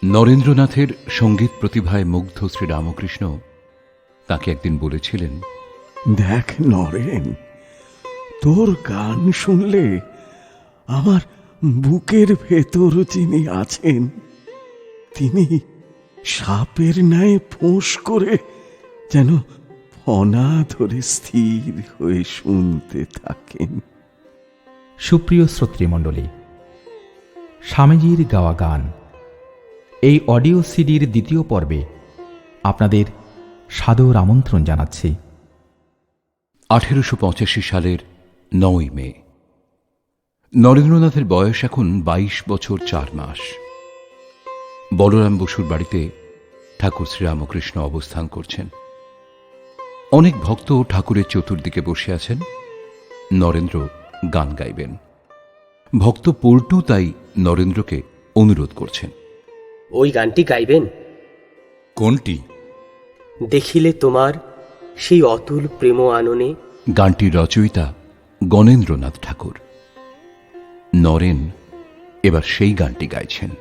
নরেন্দ্রনাথের সঙ্গীত প্রতিভায় মুগ্ধ শ্রীরামকৃষ্ণ তাকে একদিন বলেছিলেন, দেখ নরেন, তোর গান শুনলে আমার বুকের ভেতর যিনি আছেন তিনি সাপের ন্যায় ফোঁস করে যেন ফনা ধরে স্থির হয়ে শুনতে থাকেন। সুপ্রিয় শ্রোতৃমণ্ডলী, স্বামীজির গাওয়া গান এই অডিও সিডির দ্বিতীয় পর্বে আপনাদের সাদর আমন্ত্রণ জানাচ্ছি। 1885 সালের 9 মে। নরেন্দ্রনাথের বয়স এখন 22 বছর 4 মাস। বলরাম বসুর বাড়িতে ঠাকুর শ্রীরামকৃষ্ণ অবস্থান করছেন। অনেক ভক্ত ঠাকুরের চতুর্দিকে বসে আছেন। নরেন্দ্র গান গাইবেন। ভক্ত পল্টু তাই নরেন্দ্রকে অনুরোধ করছেন, ওই গানটি গাইবেন? কোনটি? দেখিলে তোমার সেই অতুল প্রেম আননে। গানটির রচয়িতা গণেন্দ্রনাথ ঠাকুর। নরেন এবার সেই গানটি গাইছেন।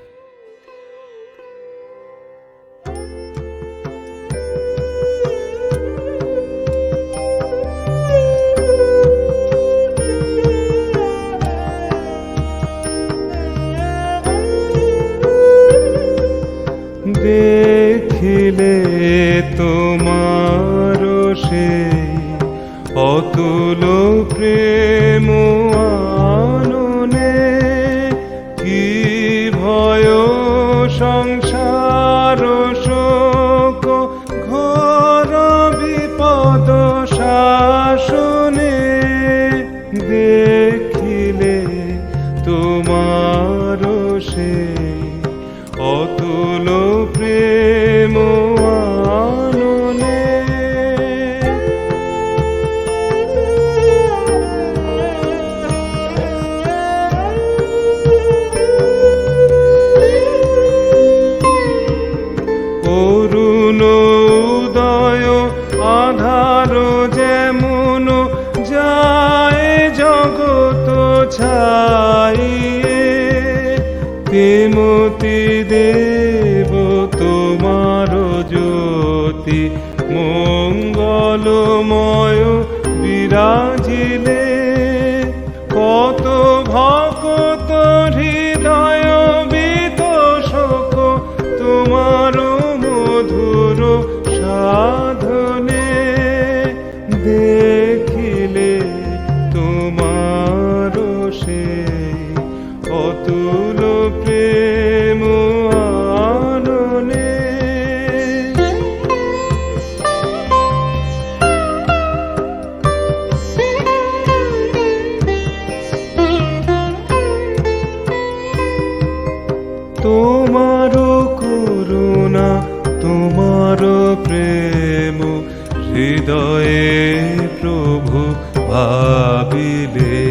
দেখিলে তোমার সেই অতুল প্রেম আননে, কি ভয় সংসার শোক ঘোর বিপদ শাসনে। দেখিলে তোমার সেই অতুল প্রেম আননে। অরুণ উদয় আধার যেমন যায় জগৎ ছাইয়ে, তেমতি দেব তোমার জ্যোতি মঙ্গলময় বিরাজিলে। কত ভক্ত হৃদয় বিত শোক তোমার মধুর সাধনে। দেখিলে তোমার সেই অতুল প্রেম আননে। তোমার করুণা তোমার প্রেম হৃদয়ে প্রভু ভাবিলে।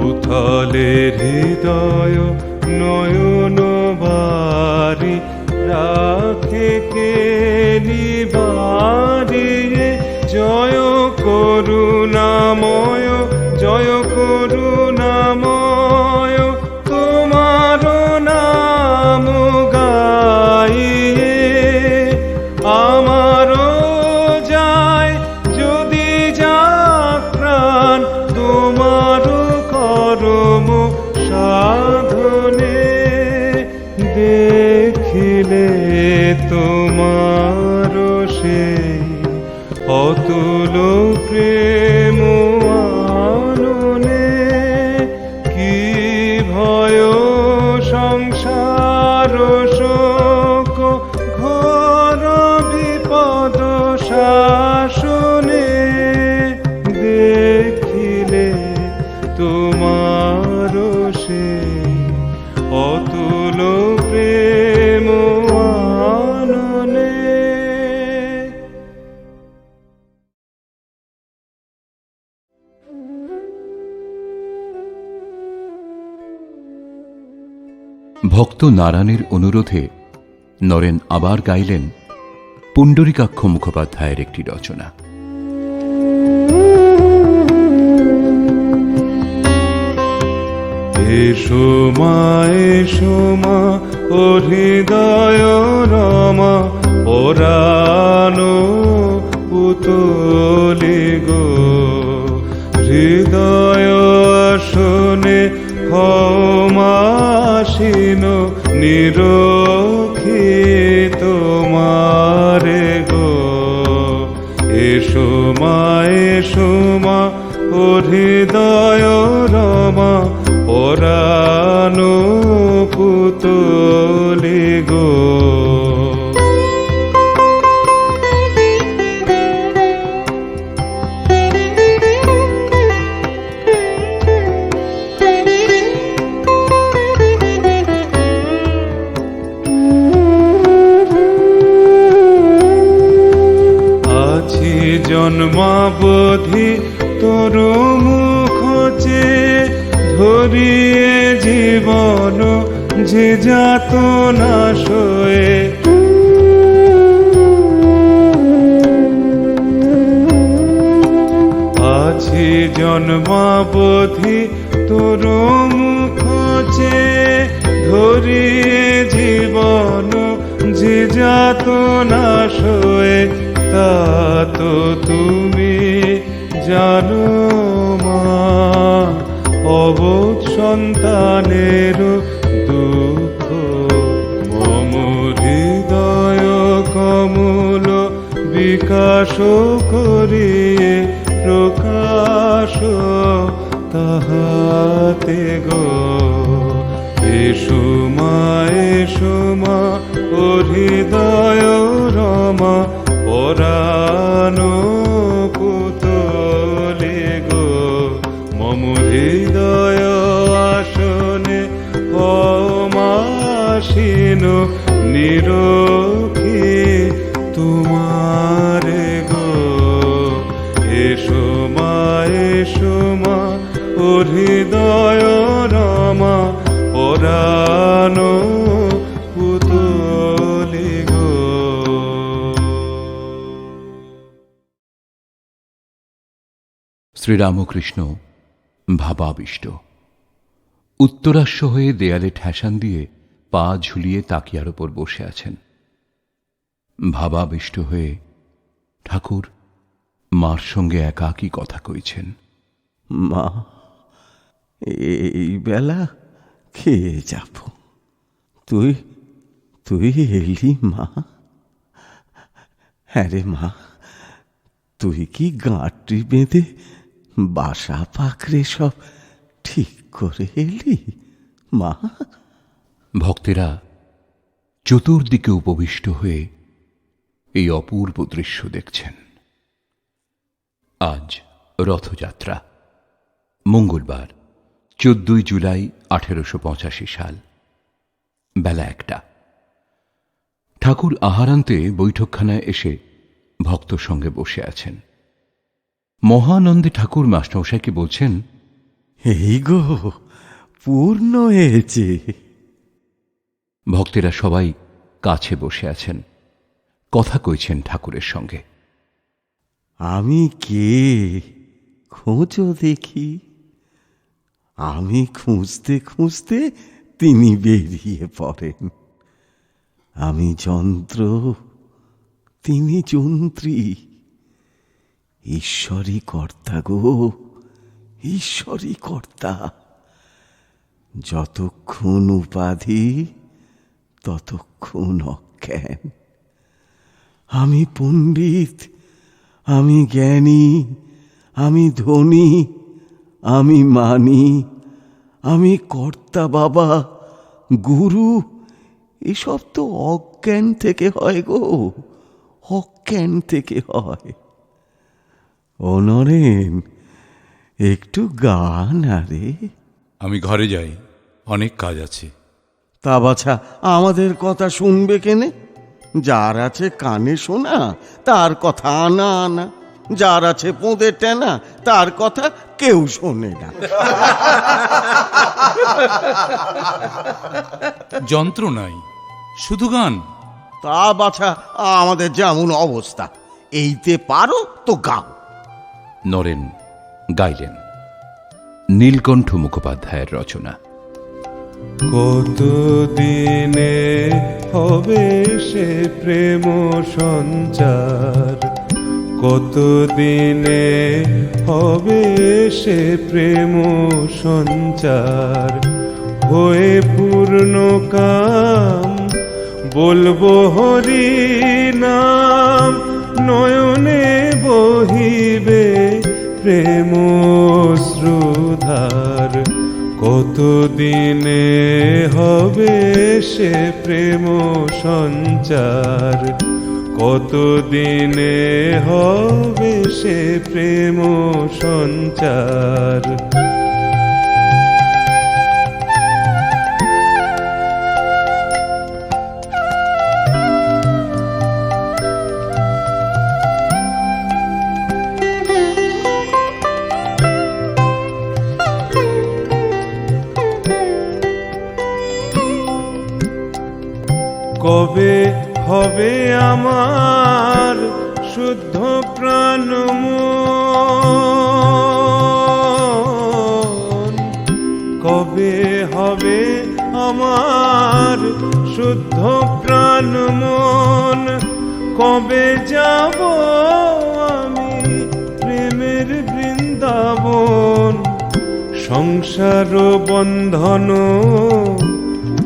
উথলে হৃদয় নয়ন বারি রাখে কে নিবারিয়ে। জয় করুণাময় জয় করুণাময় তোমার নাম গাইয়ে। আমারও যায় যদি যাক প্রাণ তোমার করম সাধনে। দেখিলে তোমার সেই অতুল প্রেম আননে, কি ভয় সংসার শোক ঘোর বিপদ শাসনে। দেখিলে তোমার সেই অতুল প্রেম আননে। ভক্ত নারায়ণের অনুরোধে নরেন আবার গাইলেন পুণ্ডরীকাক্ষ মুখোপাধ্যায়ের একটি রচনা। এসো মা ও হৃদয় রমা পরানো পুতলি গো, হৃদয় আসনে ক্ষমাসীন নিরখি তোমারে গো। এসো মা এসো মা ও হৃদয় রমা পরানো পুতলি গো। আছি জন্মাবধি তোর মুখ চেয়ে, ধরিয়ে জীবন যে যাতনা সয়ে। আছি জন্মাবধি তোর মুখ চেয়ে, ধরিয়ে জীবন যে যাতনা সয়ে। তা তো তুমি জানো মা, অবোধ সন্তানের দুঃখ। মম হৃদয় কমল বিকাশ করিয়ে প্রকাশ তাহাতে গো। এসো মা এসো মা ও হৃদয় রমা পরানো পুতলি গো। মম হৃদয় আসনে ক্ষমাসীন নিরখি তোমারে গো। এসো মা এসো মা ও হৃদয় রমা পরানো পুতলি গো। শ্রীরামকৃষ্ণ ভাবাবিষ্ট, উত্তরাস্য হয়ে দেয়ালে ঠেসান দিয়ে পা ঝুলিয়ে তাকিয়ার ওপর বসে আছেন। ভাবাবিষ্ট হয়ে ঠাকুর মার সঙ্গে একাকী কথা কইছেন। মা, এই বেলা খেয়ে যাব। তুই তুই এলি মা? হ্যাঁ রে মা, তুই কি গাঁটরি বেঁধে বাসা পাকড়ে সব ঠিক করে এলি মা? ভক্তেরা চতুর্দিকে উপবিষ্ট হয়ে এই অপূর্ব দৃশ্য দেখছেন। আজ রথযাত্রা, মঙ্গলবার 14 জুলাই 1885 সাল, বেলা 1টা। ঠাকুর আহারান্তে বৈঠকখানায় এসে ভক্ত সঙ্গে বসে আছেন। মহানন্দে ঠাকুর মাস্টারমশাইকে বলছেন, এই গো, পূর্ণ হয়েছে। ভক্তেরা সবাই কাছে বসে আছেন, কথা কইছেন ঠাকুরের সঙ্গে। আমি কে খোঁজো দেখি। আমি খুঁজতে খুঁজতে তিনি বেরিয়ে পড়েন। আমি যন্ত্র, তিনি যন্ত্রী। ঈশ্বরই কর্তা গো, ঈশ্বরই কর্তা। যতক্ষণ উপাধি ততক্ষণ অজ্ঞান। আমি পণ্ডিত, আমি জ্ঞানী, আমি ধনী, আমি মানি, আমি কর্তা বাবা, গুরু, এসব তো অজ্ঞান থেকে হয় গো, অজ্ঞান থেকে হয়। ও নরেন, একটু গান আরে। আমি ঘরে যাই, অনেক কাজ আছে। তা বাছা, আমাদের কথা শুনবে কেনে? যার আছে কানে শোনা তার কথা আনা আনা, যার আছে পোঁদে টেনা তার কথা কেউ শোনে না। যন্ত্র নাই, শুধু গান। তা বাছা, আমাদের যেমন অবস্থা, এইতে পারো তো গাও। নরেন গাইলেন। নীলকণ্ঠ মুখোপাধ্যায়ের রচনা। কত দিনে হবে সে প্রেম সঞ্চার, কতদিনে হবে সে প্রেম সঞ্চার। হয়ে পূর্ণ কাম বলবো হরি নাম, নয়নে বহিবে প্রেম শ্রুধার, কতদিনে হবে সে প্রেম সঞ্চার, কতদিনে হবে সে প্রেম সঞ্চার। কবে হবে আমার শুদ্ধ প্রাণ মন, কবে হবে আমার শুদ্ধ প্রাণ মন, কবে যাব আমি প্রেমের বৃন্দাবন, সংসার বন্ধন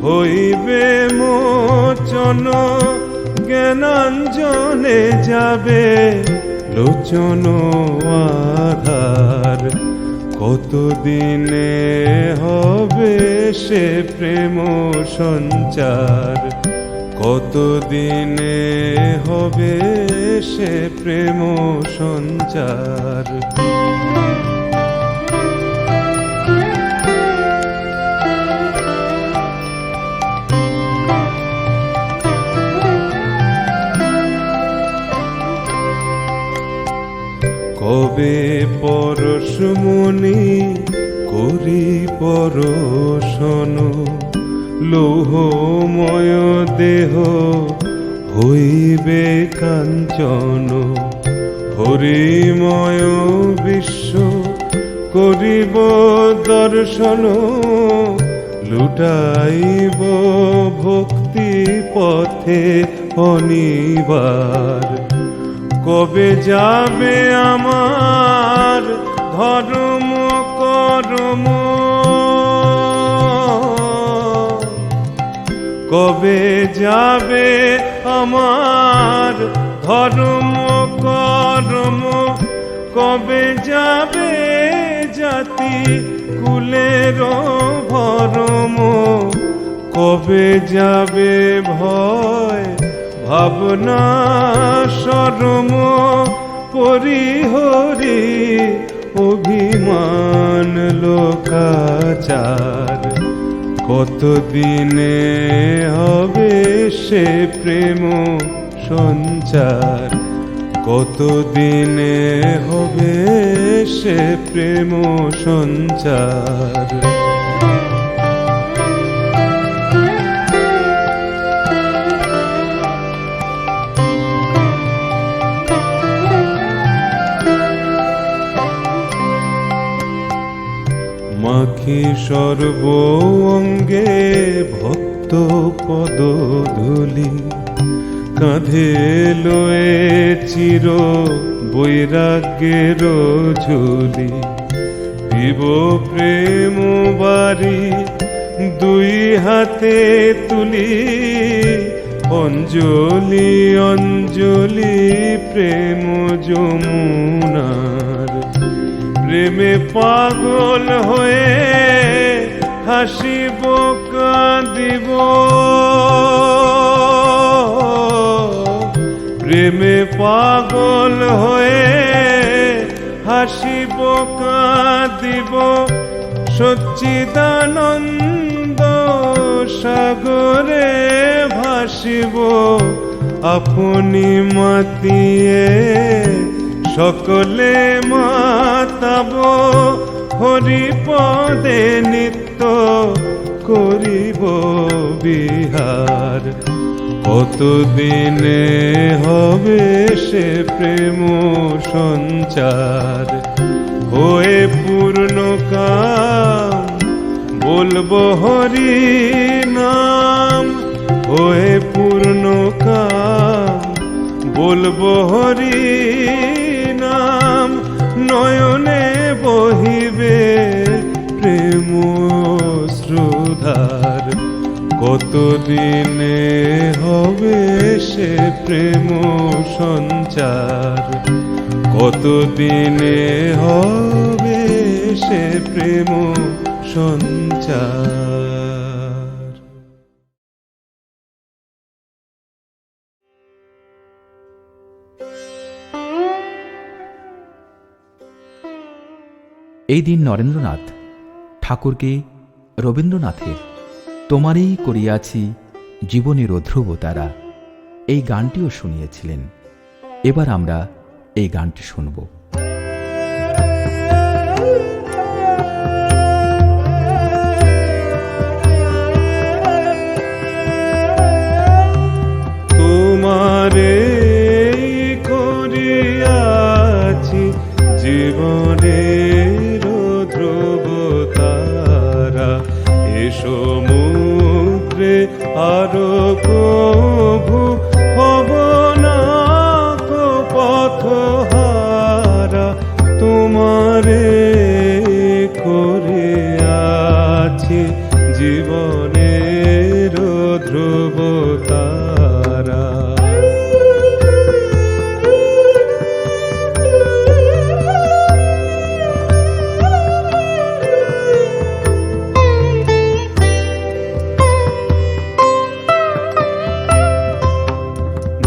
হইবে মোচন, জ্ঞানাঞ্জনে যাবে লোচন আধার, কতদিনে হবে সে প্রেম সঞ্চার, কতদিনে হবে সে প্রেম সঞ্চার। কবে পরশমণি করি পরশন, লৌহময় দেহ হইবে কাঞ্চন, হরিময় বিশ্ব করিব দর্শন, লুটাইব ভক্তি পথে অনিবার, কবে যাবে আমার ধর্ম কর্ম, কবে যাবে আমার ধর্ম কর্ম, কবে যাবে জাতি কুলের ভরম, কবে যাবে ভয় ভাবনা শরম, পরিহরি অভিমান লোকাচার, কতদিনে হবে সে প্রেম সঞ্চার, কতদিনে হবে সে প্রেম সঞ্চার। মাখি সর্ব অঙ্গে ভক্ত পদ ধুলি, কাঁধে লয়ে চির বৈরাগ্যের ঝুলি, পিব প্রেম বাড়ি দুই হাতে তুলি, অঞ্জলি অঞ্জলি প্রেম যমুনার, প্রেমে পাগল হয়ে হাসিব কাঁদিব, প্রেমে পাগল হয়ে হাসিব কাঁদিব, সচ্চিদানন্দ সাগরে ভাসিব, আপনি মাতিয়ে সকলে মাতাব, হরিপদে নিত্য করিব বিহার, কতদিনে হবে সে প্রেম সঞ্চার, হয়ে পূর্ণ কাম বলবো হরি নাম, হয়ে বলবো হরি নাম, নয়নে বহিবে প্রেম শ্রুধার। কতদিনে হবে সে প্রেম সঞ্চার, কতদিনে হবে সে প্রেম সঞ্চার। এই দিন নরেন্দ্রনাথ ঠাকুরকে রবীন্দ্রনাথের তোমারই করিয়াছি জীবনের ধ্রুবতারা এই গানটিও শুনিয়েছিলেন। এবার আমরা এই গানটি শুনব। তোমারে করিয়াছি জীবনের ধ্রুবতারা, এ সমুদ্রে আরো কভু হব না কো পথহারা। তোমারে করিয়াছি জীবনের ধ্রুবতারা।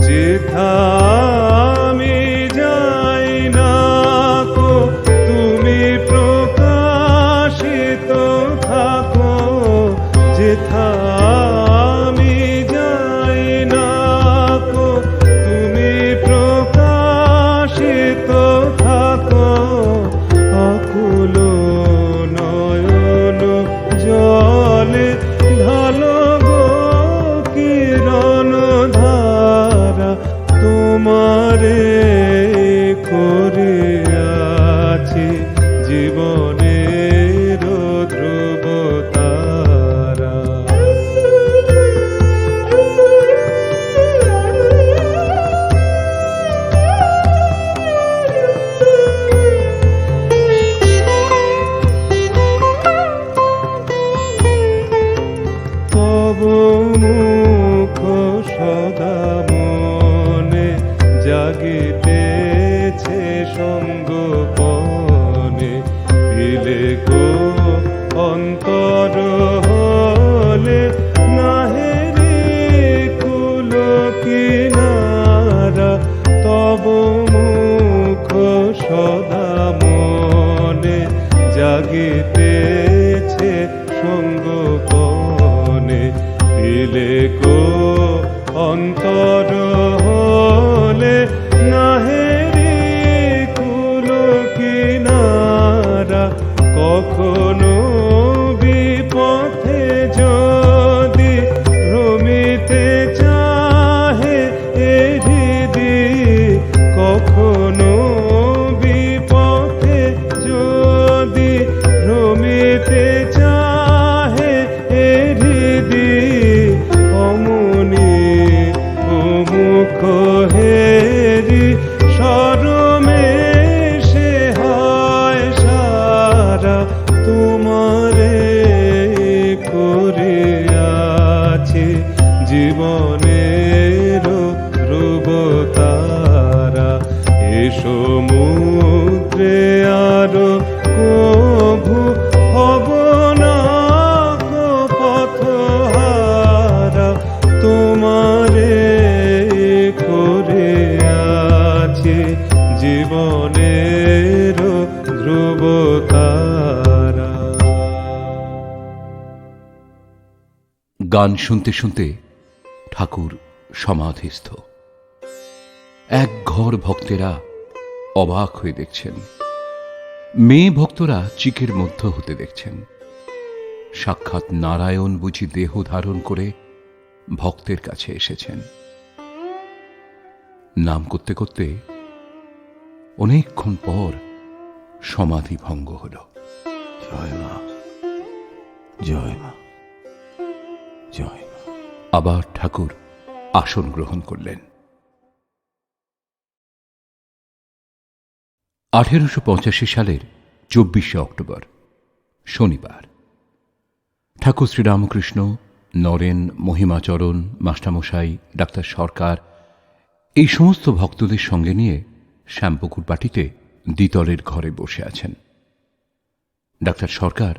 যেথা আমি যাই না কো তুমি প্রকাশিত থাকো, যেথা আমি যাই না কো তুমি প্রকাশিত থাকো। অকুল নয়ন জলে ঢালো গো কিরণ ধারা, তোমারে করিয়াছি জীবনের ধ্রুবতারা। তব মুখ সদা মনে জাগিতেছে সঙ্গপনে, দিলে গো অন্তর হলে নাহেরি কুল কিনারা। তব মুখ সদা মনে জাগিতেছে সঙ্গপনে, দিলে গো অন্তর হলে নাহেরি কুল কিনারা। কখনো বিপথে যদি ভ্রমিতে চাহে এ হৃদি, কখনো বিপথে যদি ভ্রমিতে চাহে এ হৃদি, অমনি মুখ হেরি সরমে সে হয় সারা। তোমারে করিয়াছি জীবনের ধ্রুবতারা, এ সমুদ্রে আরো কভু হব না কো পথহারা। তোমারে করিয়াছি জীবনের ধ্রুবতারা। গান শুনতে শুনতে ঠাকুর সমাধিস্থ। এক ঘর ভক্তেরা অবাক হয়ে দেখছেন, মেয়ে ভক্তরা চিকের মধ্য হতে দেখছেন। সাক্ষাৎ নারায়ণ বুঝি দেহ ধারণ করে ভক্তের কাছে এসেছেন। নাম করতে করতে অনেকক্ষণ পর সমাধি ভঙ্গ হল। জয় মা, জয় মা, জয় মা। আবার ঠাকুর আসন গ্রহণ করলেন। 1885 সালের 24শে অক্টোবর শনিবার ঠাকুর শ্রীরামকৃষ্ণ, নরেন, মহিমাচরণ, মাস্টারমশাই, ডাক্তার সরকার এই সমস্ত ভক্তদের সঙ্গে নিয়ে শ্যামপুকুর পাটিতে দ্বিতলের ঘরে বসে আছেন। ডাক্তার সরকার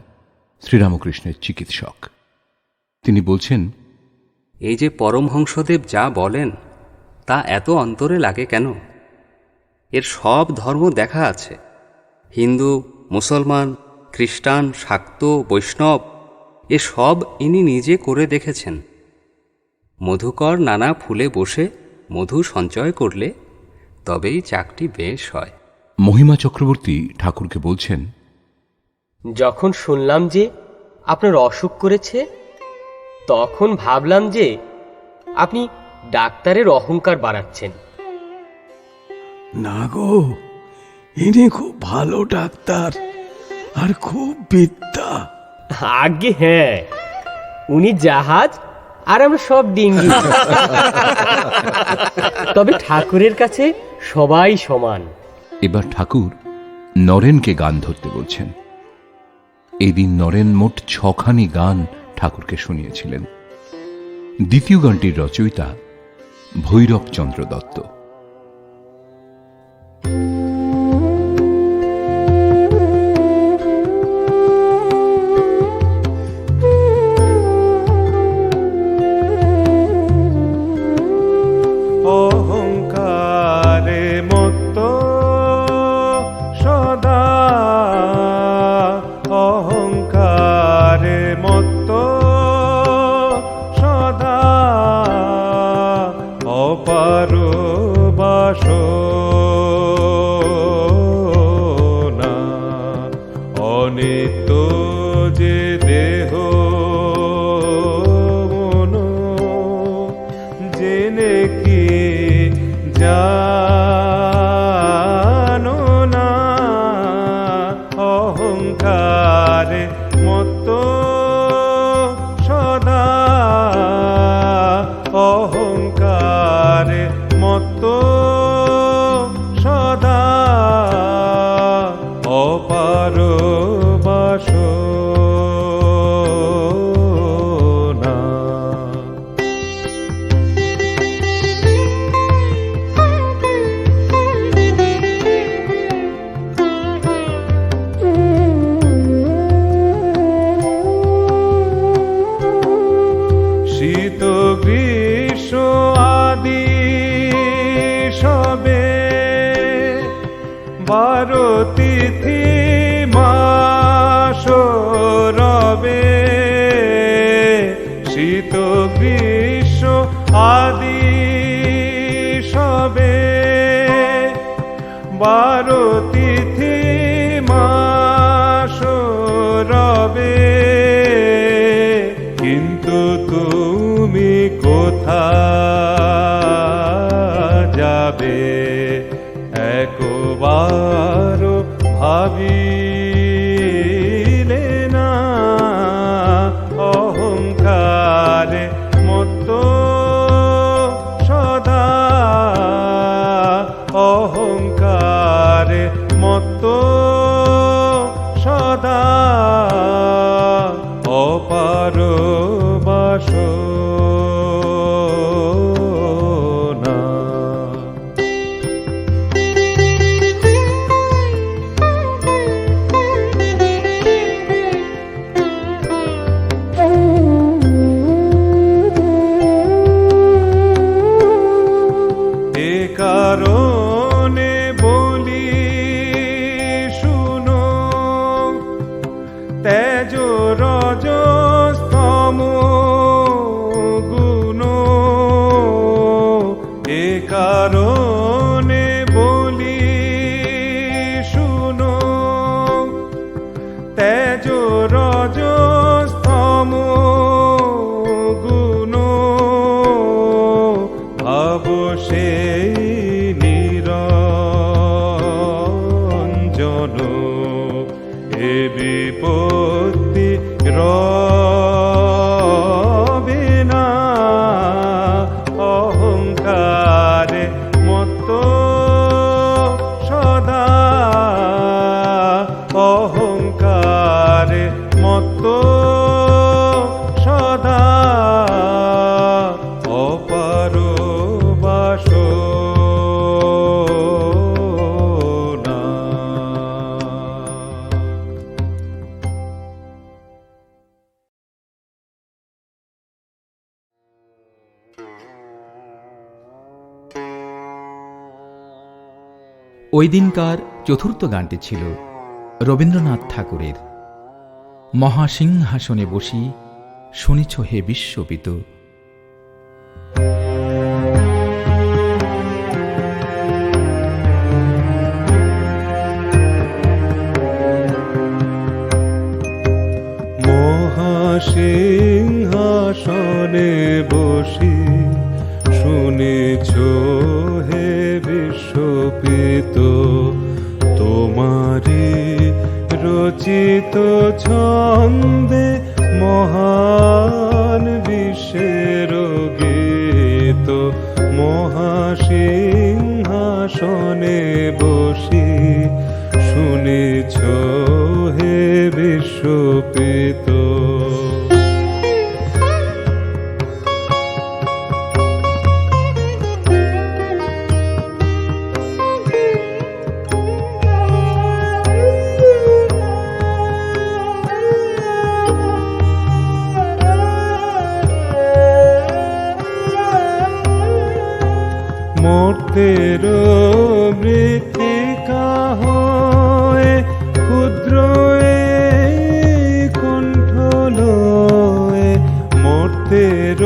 শ্রীরামকৃষ্ণের চিকিৎসক। তিনি বলছেন, এই যে পরমহংসদেব যা বলেন তা এত অন্তরে লাগে কেন? এর সব ধর্ম দেখা আছে, হিন্দু, মুসলমান, খ্রিস্টান, শাক্ত, বৈষ্ণব, এ সব ইনি নিজে করে দেখেছেন। মধুকর নানা ফুলে বসে মধু সঞ্চয় করলে তবেই চাকটি বেশ হয়। মহিমা চক্রবর্তী ঠাকুরকে বলছেন, যখন শুনলাম যে আপনার অসুখ করেছে, তখন ভাবলাম যে আপনি ডাক্তারের অহংকার বাড়াচ্ছেন। না গো, ইনি খুব ভালো ডাক্তার আর খুব বিদ্যা। আগে হ্যাঁ, উনি জাহাজ আর আমরা সব ডিঙ্গি। তবে ঠাকুরের কাছে সবাই সমান। এবার ঠাকুর নরেনকে গান ধরতে বলছেন। এদিন নরেন মোট 6খানি গান ঠাকুরকে শুনিয়েছিলেন। দ্বিতীয় গানটির রচয়িতা ভৈরবচন্দ্র দত্ত। অহংকারে মত্ত সদা, অহংকারে মত্ত সদা, অপার বাসনা, অনিত্য যে দেহ মন, জেনে কি জানো না, অহংকারে মত্ত সদা, অহংকারে মত্ত সদা, অপার বাসনা। শীত গ্রীষ্ম আদি সবে, 12 তিথি মাস রবে, শীত গ্রীষ্ম আদি সবে, 12 তিথি মাস রবে, কিন্তু তুমি কোথা যাবে একবার ভাবিলে না, অহংকারে মত্ত সদা, অহংকারে মত্ত সদা, অপার বাসনা। ওই দিনকার চতুর্থ গানটি ছিল রবীন্দ্রনাথ ঠাকুরের। মহাসিংহাসনে বসি শুনিছ হে বিশ্বপিত। মহাসিংহাসনে বসি শুনেছ হে বিশ্বপিত, তোমারি রচিত ছন্দে মহান বিশ্বের গীত। মহাসিংহাসনে বসি শুনেছ হে বিশ্বপিত। মর্তের মৃত্তিকা হয়ে ক্ষুদ্র কণ্ঠ লয়ে, মর্তের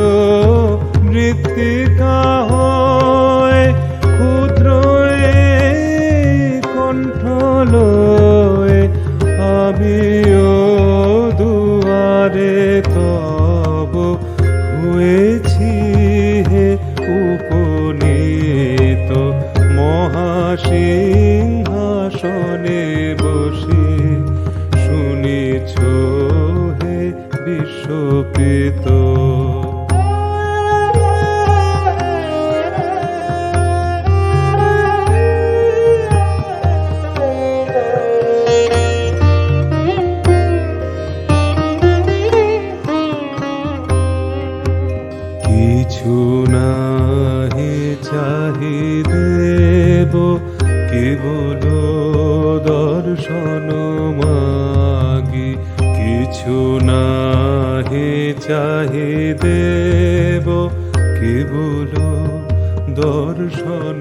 মৃত্তিকা হয়ে ক্ষুদ্র কণ্ঠ লয়ে, আমিও দুয়ারে তব হয়েছি হে উপনীত। মহাসিংহাসনে বসি শুনিছ হে বিশ্বপিত। কিছু নাহি চাহি দেব কেবল দর্শন মাগি। কিছু নাহি চাহি দেব কেবল দর্শন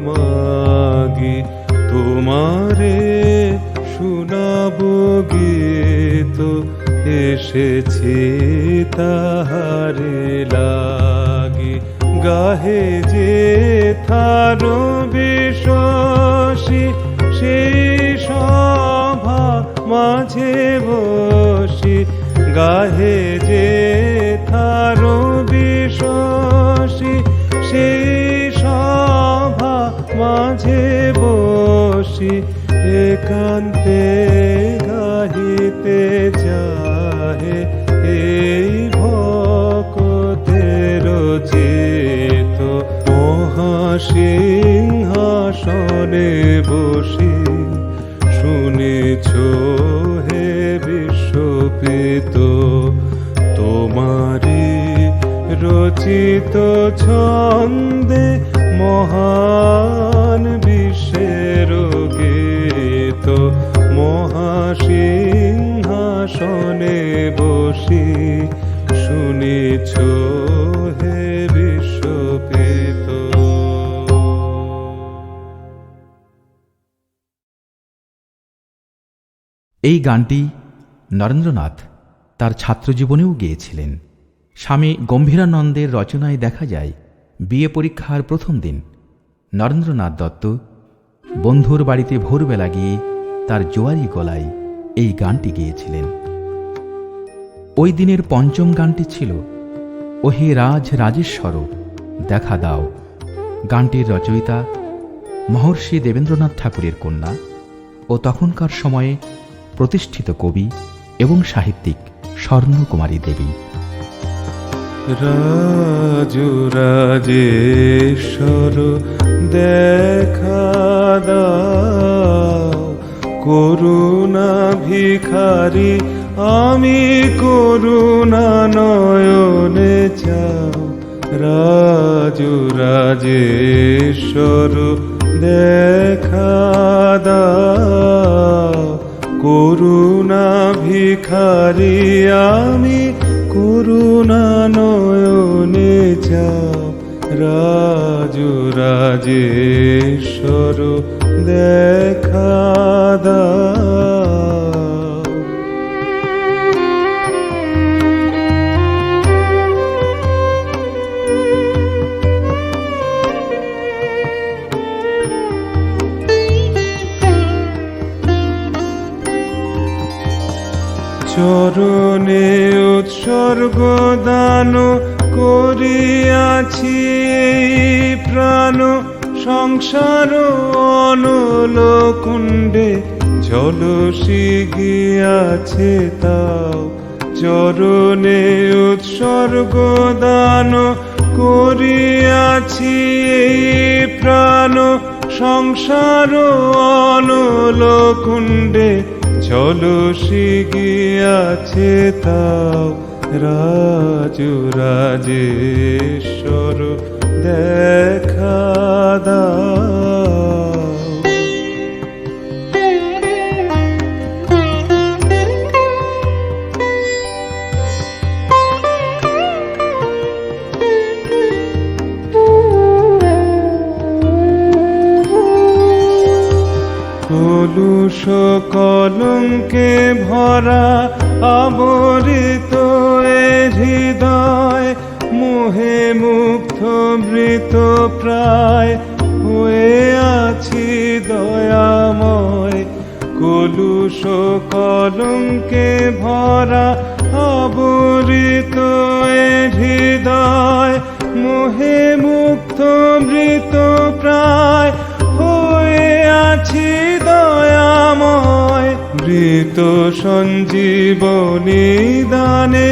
মাগি। তোমারে শুনাব গীত এসেছি তাহারে লাগি। গাহে যে থার বিশ্বসী সেই সভা মাঝে বসি। গাহে যে থার বিশ্বসী সেই সভা মাঝে বসি। একান্তে গাহিতে চাহে এই ভক্তের চিত। মহাসিংহাসনে বসি শুনেছ হে বিশ্বপিত, তোমারি রচিত ছন্দে মহান বিশ্বের গীত। মহাসিংহাসনে বসি শুনিছ হে বিশ্বপিত। এই গানটি নরেন্দ্রনাথ তার ছাত্রজীবনেও গেয়েছিলেন। স্বামী গম্ভীরানন্দের রচনায় দেখা যায় বিএ পরীক্ষার প্রথম দিন নরেন্দ্রনাথ দত্ত বন্ধুর বাড়িতে ভোরবেলা গিয়ে তার জোয়ারি গলায় এই গানটি গেয়েছিলেন। ওই দিনের পঞ্চম গানটি ছিল ওহে রাজ রাজেশ্বর দেখা দাও। গানটির রচয়িতা মহর্ষি দেবেন্দ্রনাথ ঠাকুরের কন্যা ও তখনকার সময়ে প্রতিষ্ঠিত কবি এবং সাহিত্যিক স্বর্ণকুমারী দেবী। রাজরাজেশ্বর দেখা দাও, করুণা ভিখারি আমি করুণা নয়নে চাও। রাজরাজেশ্বর দেখা দাও, করুণা ভিখারি আমি করুণা নয়নে চাও। রাজরাজেশ্বর দেখা দাও। চরণে উৎসর্গ দান করিয়াছি এই প্রাণ, সংসার অনল কুণ্ডে ঝলসি গিয়াছে তাও। চরণে উৎসর্গ দান করিয়াছি এই প্রাণ, সংসার অনল কুণ্ডে ঝলসি গিয়াছে তাও। রাজরাজেশ্বর দেখা দাও। কলুষ কলঙ্কে ভরা আবরিত এ হৃদয়, মোহে মুগ্ধ মৃত প্রায় হয়ে আছি দয়াময়। কলুষ কলঙ্কে ভরা আবরিত এ হৃদয়, মোহে মুগ্ধ মৃত প্রায় হয়ে আছি দয়াময়। মৃত সঞ্জীবনী দানে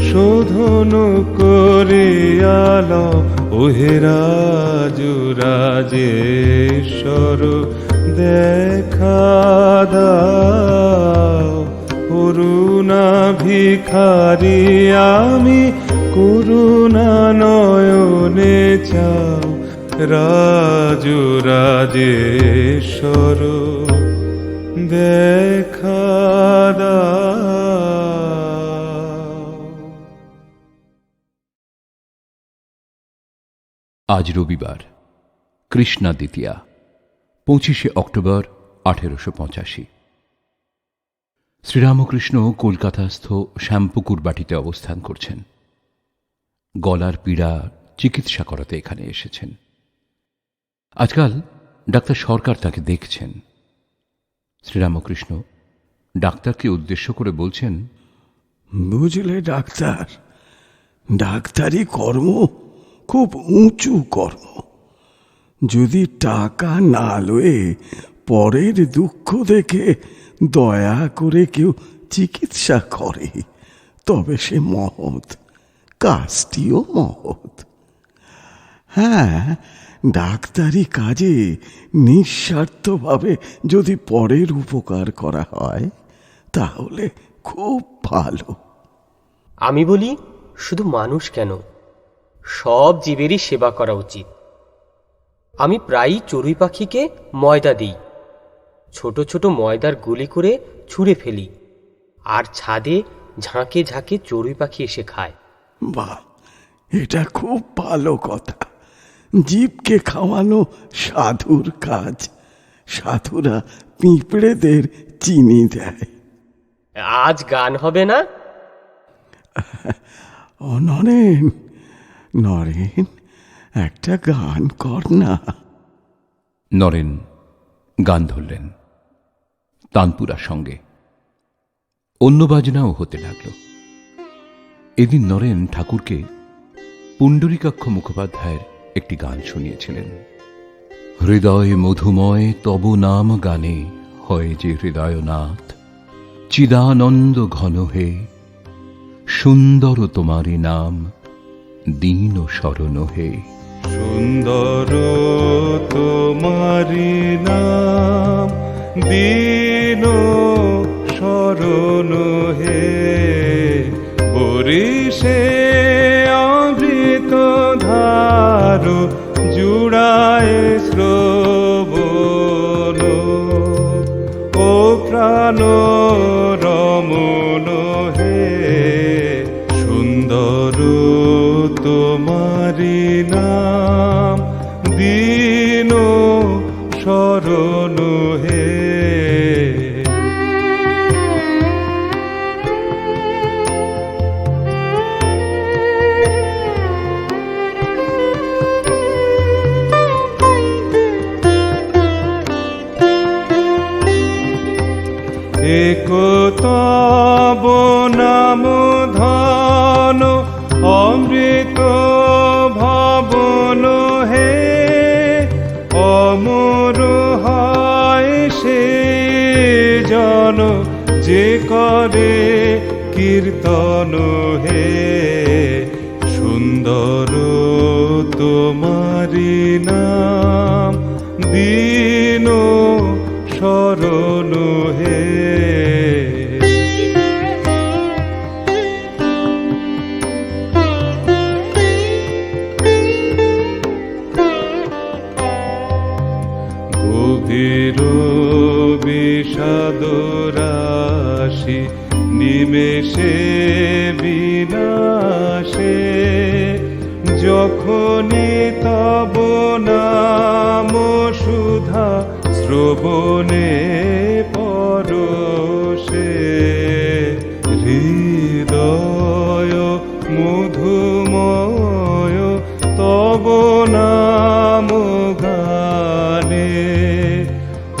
শোধন করিয়াল, ওহে রাজরাজেশ্বর দেখা দাও। করুণা ভিখারি আমি, করুণা নয়নে চাও। রাজরাজেশ্বর দেখা দাও। আজ রবিবার, কৃষ্ণা দ্বিতীয়া, 25শে অক্টোবর 1885। শ্রীরামকৃষ্ণ কলকাতাস্থ শ্যামপুকুর বাটিতে অবস্থান করছেন। গলার পীড়া চিকিৎসা করাতে এখানে এসেছেন। আজকাল ডাক্তার সরকার তাকে দেখছেন। শ্রীরামকৃষ্ণ ডাক্তারকে উদ্দেশ্য করে বলছেন, বুঝলে ডাক্তার, ডাক্তারি কর্ম খুব উঁচু কর্ম। যদি টাকা না লয়ে পরের দুঃখ দেখে দয়া করে কেউ চিকিৎসা করে, তবে সে মহৎ, কাজটিও মহৎ। হ্যাঁ, ডাক্তারি কাজে নিঃস্বার্থভাবে যদি পরের উপকার করা হয় তাহলে খুব ভালো। আমি বলি, শুধু মানুষ কেন, সব জীবেরই সেবা করা উচিত। আমি প্রায়ই চড়ুই পাখিকে ময়দা দিই। ছোট ছোট ময়দার গুলি করে ছুঁড়ে ফেলি, আর ছাদে ঝাঁকে ঝাঁকে চড়ুই পাখি এসে খায়। বাহ, এটা খুব ভালো কথা। জীবকে খাওয়ানো সাধুর কাজ। সাধুরা পিঁপড়েদের চিনি দেয়। আজ গান হবে না? ও নরেন, নরেন, একটা গান কর না। নরেন গান ধরলেন তানপুরার সঙ্গে। অন্য বাজনাও হতে লাগল। এদিন নরেন ঠাকুরকে পুণ্ডরীকাক্ষ মুখোপাধ্যায়ের একটি গান শুনিয়েছিলেন। হৃদয় মধুময় তব নাম গানে হয় যে হৃদয়নাথ, চিদানন্দ ঘন হে সুন্দর তোমারি নাম, দীন শরণ হে। সুন্দর তোমারি নাম, দীন শরণ হে। বরিশে অমৃত ধার জুড়ায় শ্রবণ, ও প্রাণ রমণ হে। সুন্দর তোমারি নাম, দীন শরণ হে। এক তব নাম ধন অমৃত ভবন হে, অমর হয় সে জন যে করে কীর্তন হে। সুন্দর তোমারি নাম দীন শরণ হে। গভীর বিষাদ রাশি নিমেষে বিনাশে, যখনই তব নাম সুধা শ্রবণে পরশে। হৃদয় মধুময় তব নাম গানে,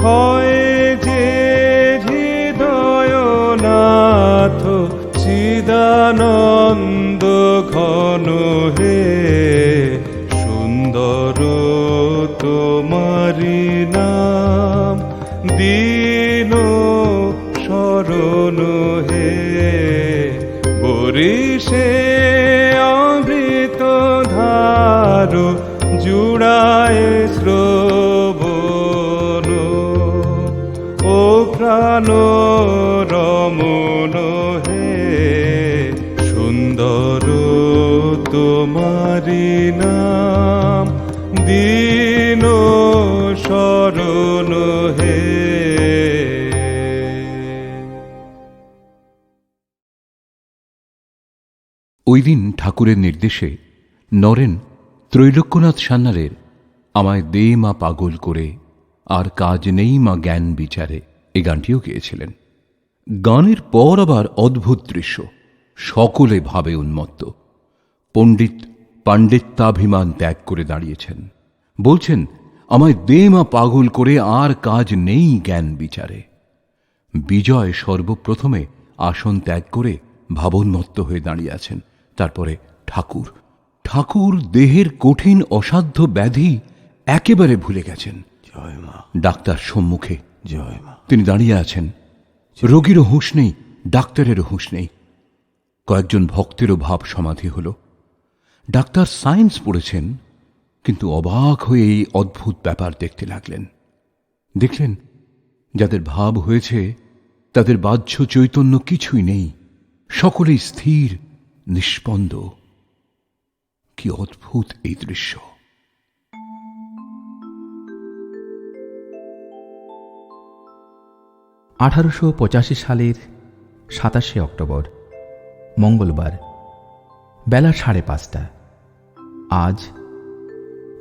হয় যে হৃদয়নাথ চিদানন্দ ঘন হে। সুন্দর তোমারি নাম দীন শরণ হে। বরিষে অমৃত ধার জুড়ায় শ্রবণ, ও প্রাণ রমণ হে। সুন্দর তোমারি নাম দীন শরণ হে। ওই দিন ঠাকুরের নির্দেশে নরেন ত্রৈলোক্যনাথ সান্যালের আমায় দে মা পাগল করে আর কাজ নেই মা জ্ঞান বিচারে এই গানটিও গেয়েছিলেন। গানের পর আবার অদ্ভুত দৃশ্য, সকলে ভাবে উন্মত্ত। পণ্ডিত পাণ্ডিত্যাভিমান ত্যাগ করে দাঁড়িয়েছেন, বলছেন আমায় দে মা পাগল করে আর কাজ নেই জ্ঞান বিচারে। বিজয় সর্বপ্রথমে আসন ত্যাগ করে ভাবোন্মত্ত হয়ে দাঁড়িয়ে আছেন। তারপরে ঠাকুর ঠাকুর দেহের কঠিন অসাধ্য ব্যাধি একেবারে ভুলে গেছেন। জয় মা। ডাক্তার সম্মুখে, জয় মা। তিনি দাঁড়িয়ে আছেন। রোগীরও হুঁশ নেই, ডাক্তারেরও হুঁশ নেই। কয়েকজন ভক্তেরও ভাব সমাধি হল। ডাক্তার সায়েন্স পড়েছেন, কিন্তু অবাক হয়ে এই অদ্ভুত ব্যাপার দেখতে লাগলেন। দেখলেন যাদের ভাব হয়েছে তাদের বাহ্য চৈতন্য কিছুই নেই, সকলেই স্থির নিষ্পন্দ। কি অদ্ভুত এই দৃশ্য! 1885 সালের 27 অক্টোবর মঙ্গলবার বেলা 5:30। আজ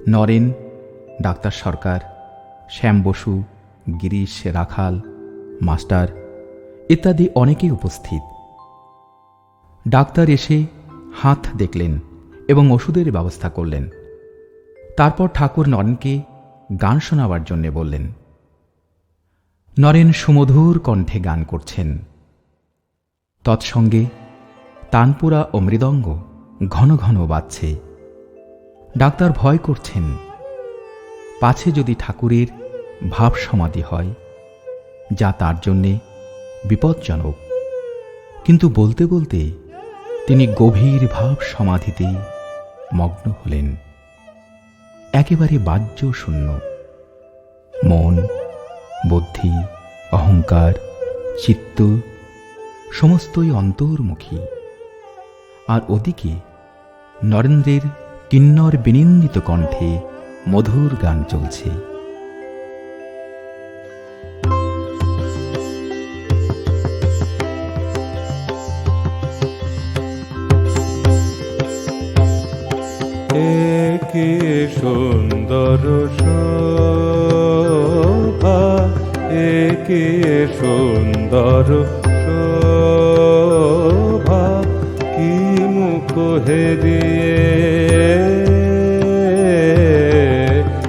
নরেন, ডাক্তার সরকার, শ্যাম বসু, গিরিশ রাখাল, মাস্টার ইত্যাদি অনেকেই উপস্থিত। ডাক্তার এসে হাত দেখলেন এবং ওষুধের ব্যবস্থা করলেন। তারপর ঠাকুর নরেনকে গান শোনাবার জন্য বললেন। নরেন সুমধুর কণ্ঠে গান করছেন, তৎসঙ্গে তানপুরা ও মৃদঙ্গ ঘন ঘন বাজছে। ডাক্তার ভয় করছেন, পাছে যদি ঠাকুরের ভাব সমাধি হয়, যা তার জন্যে বিপজ্জনক। কিন্তু বলতে বলতে তিনি গভীর ভাব সমাধিতে মগ্ন হলেন। একেবারে বাহ্য শূন্য, মন, বুদ্ধি, অহংকার, চিত্ত সমস্তই অন্তর্মুখী। আর ওদিকে নরেন্দ্রের কিন্নর বিনিন্দিত কণ্ঠে মধুর গান চলছে। কি সুন্দর শোভা, কি সুন্দর শোভা, কি মুখ হেরিয়ে,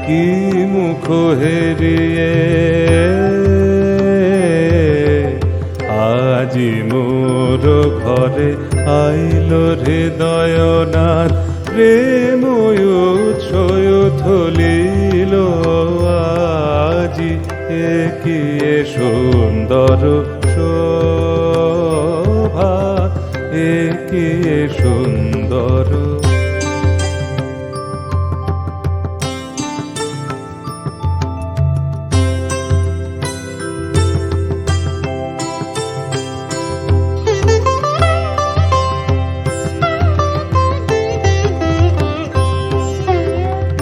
কি মুখ হেরিয়ে আজি মোর ঘরে আইল হৃদয়নাথ, প্রেম উৎসয় থলিল আজি, কি সুন্দর শোভা, কি সুন্দর।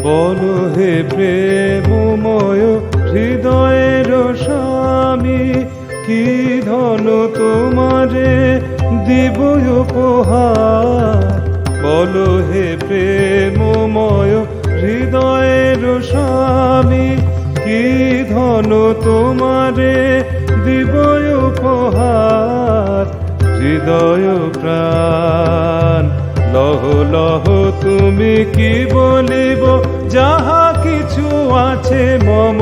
বলো হে প্রেমময় হৃদয়ের স্বামী, কি ধন তোমারে দিব উপহার। বলো হে প্রেমময় হৃদয়ের স্বামী, কি ধন তোমারে দিব উপহার। হৃদয় প্রাণ লহ লহ তুমি কি বলিব, যাহা কিছু আছে মম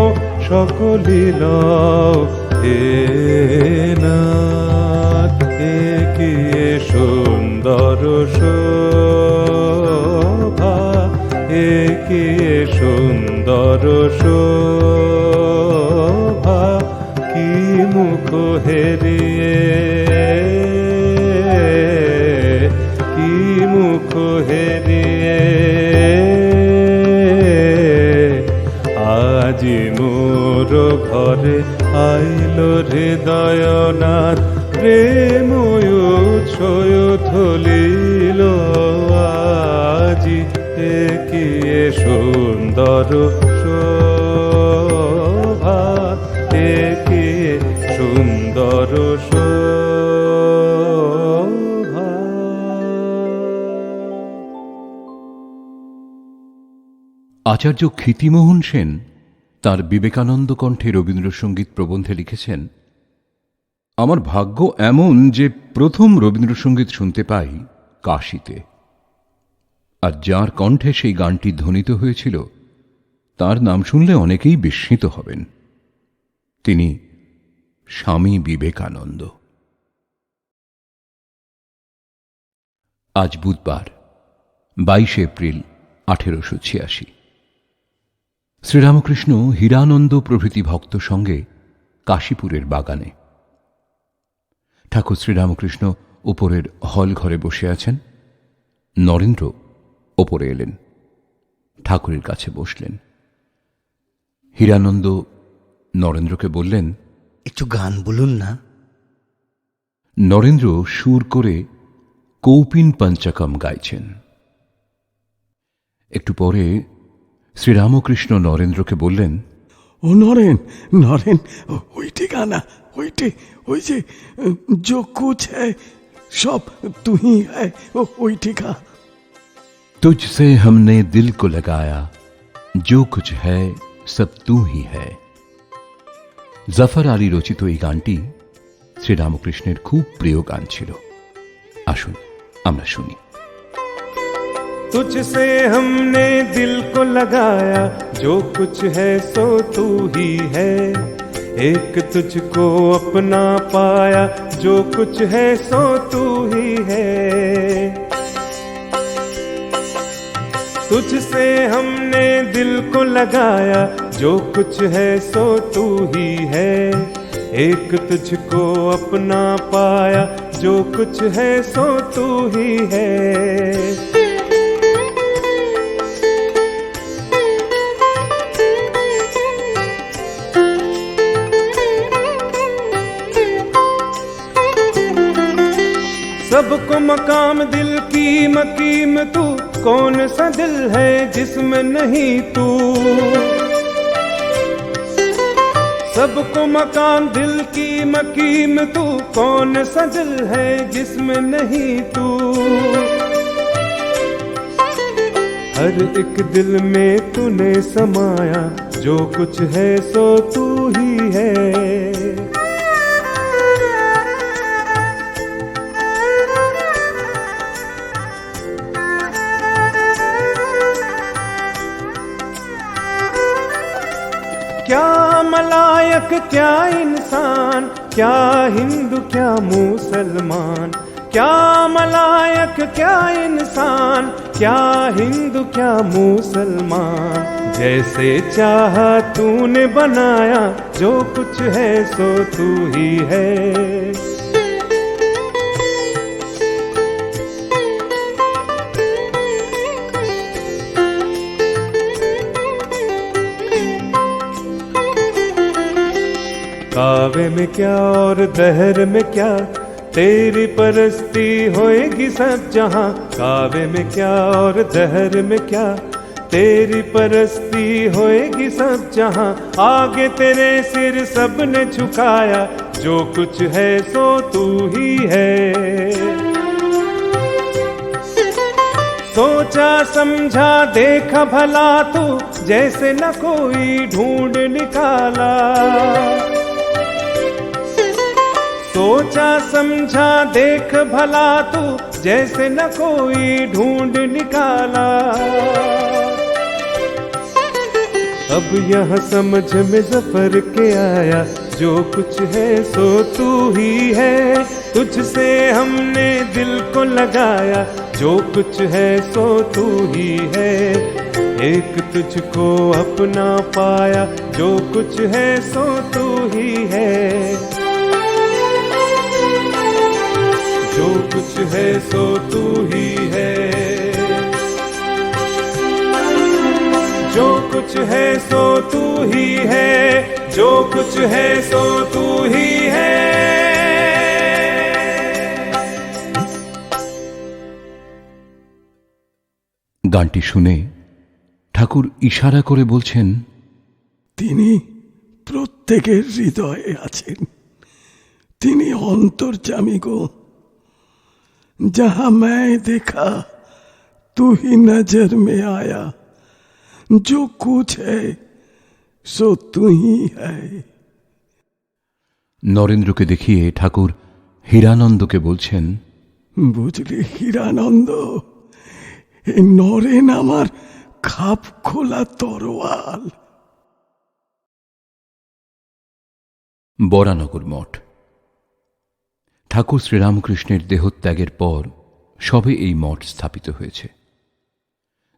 সকলি লও হে নাথ। কি সুন্দর শোভা, কি সুন্দর শোভা, কি মুখ হেরিয়ে, কি মুখ হেরিয়ে আজি মোর ঘরে আইল হৃদয়নাথ, প্রেম উৎসয় থলিল আজি, কি সুন্দর শোভা, কি সুন্দর শোভা। আচার্য ক্ষিতিমোহন সেন তার বিবেকানন্দ কণ্ঠে রবীন্দ্রসঙ্গীত প্রবন্ধে লিখেছেন, আমার ভাগ্য এমন যে প্রথম রবীন্দ্রসঙ্গীত শুনতে পাই কাশীতে, আর যার কণ্ঠে সেই গানটি ধ্বনিত হয়েছিল তার নাম শুনলে অনেকেই বিস্মিত হবেন। তিনি স্বামী বিবেকানন্দ। আজ বুধবার 22 এপ্রিল 1886। শ্রীরামকৃষ্ণ হীরানন্দ প্রভৃতি ভক্ত সঙ্গে কাশীপুরের বাগানে। ঠাকুর শ্রীরামকৃষ্ণ উপরের হল ঘরে বসে আছেন। নরেন্দ্র ওপরে এলেন, ঠাকুরের কাছে বসলেন। হীরানন্দ নরেন্দ্রকে বললেন, একটু গান বলুন না। নরেন্দ্র সুর করে কৌপিন পঞ্চকম গাইছেন। একটু পরে শ্রীরামকৃষ্ণ নরেন্দ্রকে বললেন, ও নরেন, নরেন, ওইটি গানা, ওইটি, ওই যে जो कुछ है सब तू ही है, ওইটি গা। तुझसे हमने दिल को लगाया, जो कुछ है सब तू ही है। জাফর আলী রচিত এই গানটি শ্রীরামকৃষ্ণের খুব প্রিয় গান ছিল। আসুন আমরা শুনি। तुझसे हमने दिल को लगाया, जो कुछ है सो तू ही है। एक तुझको अपना पाया, जो कुछ है सो तू ही है। तुझसे हमने दिल को लगाया, जो कुछ है सो तू ही है। एक तुझको अपना पाया, जो कुछ है सो तू ही है। सबको मकाम दिल की मकीम तू, कौन सा दिल है जिसमें नहीं तू। सबको मकाम दिल की मकीम तू, कौन सा दिल है जिसमें नहीं तू। हर एक दिल में तूने समाया, जो कुछ है सो तू ही है। क्या मलायक क्या इंसान, क्या हिंदू क्या मुसलमान, क्या मलायक क्या इंसान, क्या हिंदू क्या मुसलमान। जैसे चाहा तूने बनाया, जो कुछ है सो तू ही है। कावे में क्या और दहर में क्या, तेरी परस्ती होएगी सब जहां। कावे में क्या और दहर में क्या, तेरी परस्ती होएगी सब जहां। आगे तेरे सिर सबने झुकाया, जो कुछ है सो तू ही है। सोचा समझा देखा भला तू, जैसे न कोई ढूंढ निकाला। सोचा समझा देख भला तू, जैसे न कोई ढूंढ निकाला। अब यह समझ में ज़फ़र के आया, जो कुछ है सो तू ही है। तुझसे हमने दिल को लगाया, जो कुछ है सो तू ही है। एक तुझको अपना पाया, जो कुछ है सो तू ही है। जो कुछ है सो तू ही है। जो कुछ है सो तू ही है। जो कुछ है सो तू ही है। গানটি শুনে ঠাকুর ইশারা করে বলছেন, তিনি প্রত্যেকের হৃদয়ে আছেন, তিনি অন্তর্যামী গো। जहां मैं देखा तू ही नजर में आया, जो कुछ है सो तू ही है। নরেন্দ্রকে দেখিয়ে ঠাকুর হীরানন্দকে বলছেন, বুঝলি হীরানন্দ, এই নরেন আমার খাপ খোলা তরোয়াল। বরানগর মঠ। ঠাকুর শ্রীরামকৃষ্ণের দেহত্যাগের পর সবে এই মঠ স্থাপিত হয়েছে।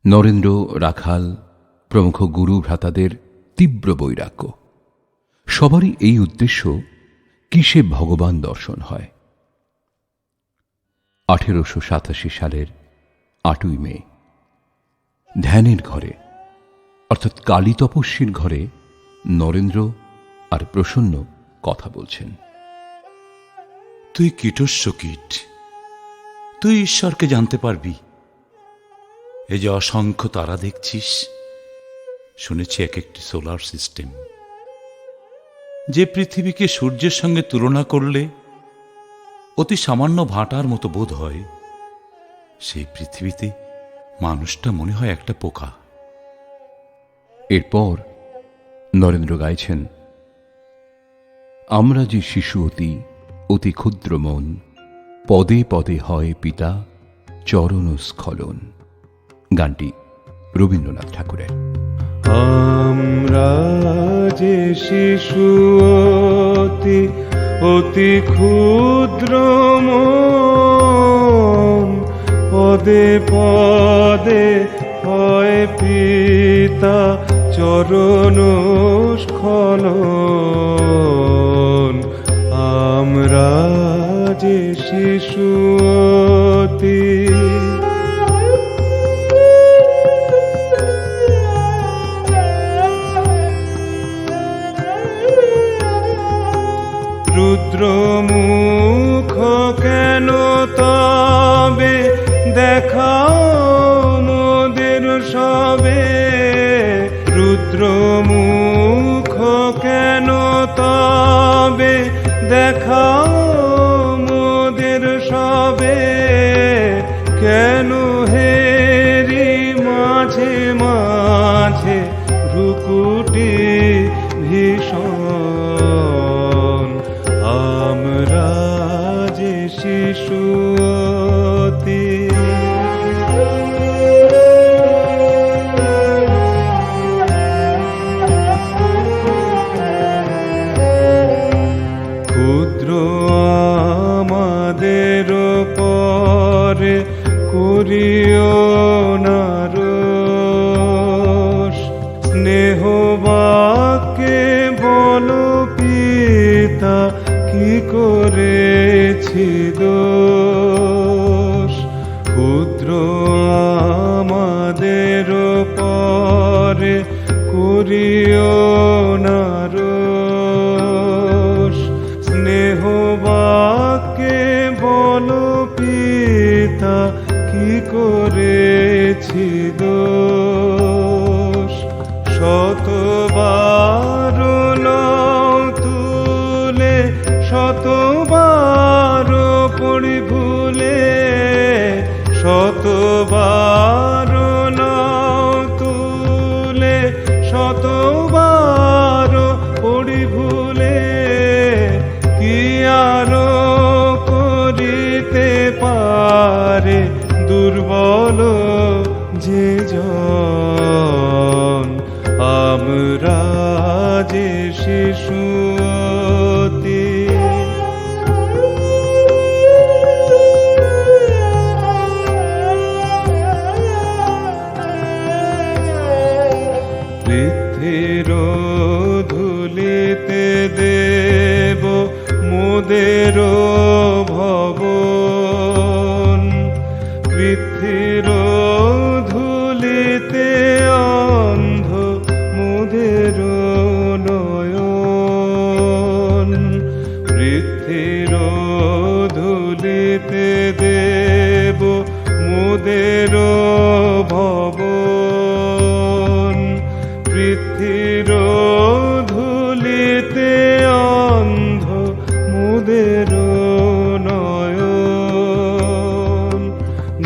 নরেন্দ্র, রাখাল প্রমুখ গুরু ভ্রাতাদের তীব্র বৈরাগ্য। সবারই এই উদ্দেশ্য, কিসে ভগবান দর্শন হয়। 1887 সালের 8ই মে ধ্যানের ঘরে, অর্থাৎ কালী তপস্বীর ঘরে নরেন্দ্র আর প্রসন্ন কথা বলছেন। তুই কীটস্য কীট, তুই ঈশ্বরকে জানতে পারবি। এই যে অসংখ্য তারা দেখছিস, শুনেছি এক একটি সোলার সিস্টেম। যে পৃথিবীকে সূর্যের সঙ্গে তুলনা করলে অতি সামান্য ভাঁটার মতো বোধ হয়, সেই পৃথিবীতে মানুষটা মনে হয় একটা পোকা। এরপর নরেন্দ্র গাইছেন, আমরা যে শিশু অতি অতি ক্ষুদ্র মন, পদে পদে হয় পিতা চরণ স্খলন। গানটি রবীন্দ্রনাথ ঠাকুরের। আমরা যে শিশু অতি অতি ক্ষুদ্র মন, পদে পদে হয় পিতা চরণ স্খলন। আমরা যে শিশু অতি রুদ্র মুখ কেন তবে দেখাও মোদের সবে। রুদ্র মুখ কেন তবে দেখাও মোদের সবে। কেন হেরি মাঝে মাঝে ভ্রুকুটি ভীষণ, আমরা যে শিশু অতি। ক্ষুদ্র আমাদের পরে করিও না রোষ, স্নেহ বাক্যে বল পিতা কি করেছি দোষ। ক্ষুদ্র আমাদের পরে করিও না রোষ, স্নেহ বাক্যে বল পিতা কি করেছি দোষ। শতবার নাও তুলে, শতবার পড়ি ভুলে, শতবার নাও তুলে, শতবার পড়ি ভুলে, কি আরো করিতে পারে দুর্বল যে জন, আমরা যে শিশু অতি। পৃথিবীর ধুলিতে দেব মোদের ভবন, পৃথিবীর ধুলিতে অন্ধ মোদের নয়ন, পৃথিবীর ধুলিতে দেব মোদের ভবন, পৃথিবীর ধুলিতে অন্ধ মোদের নয়ন।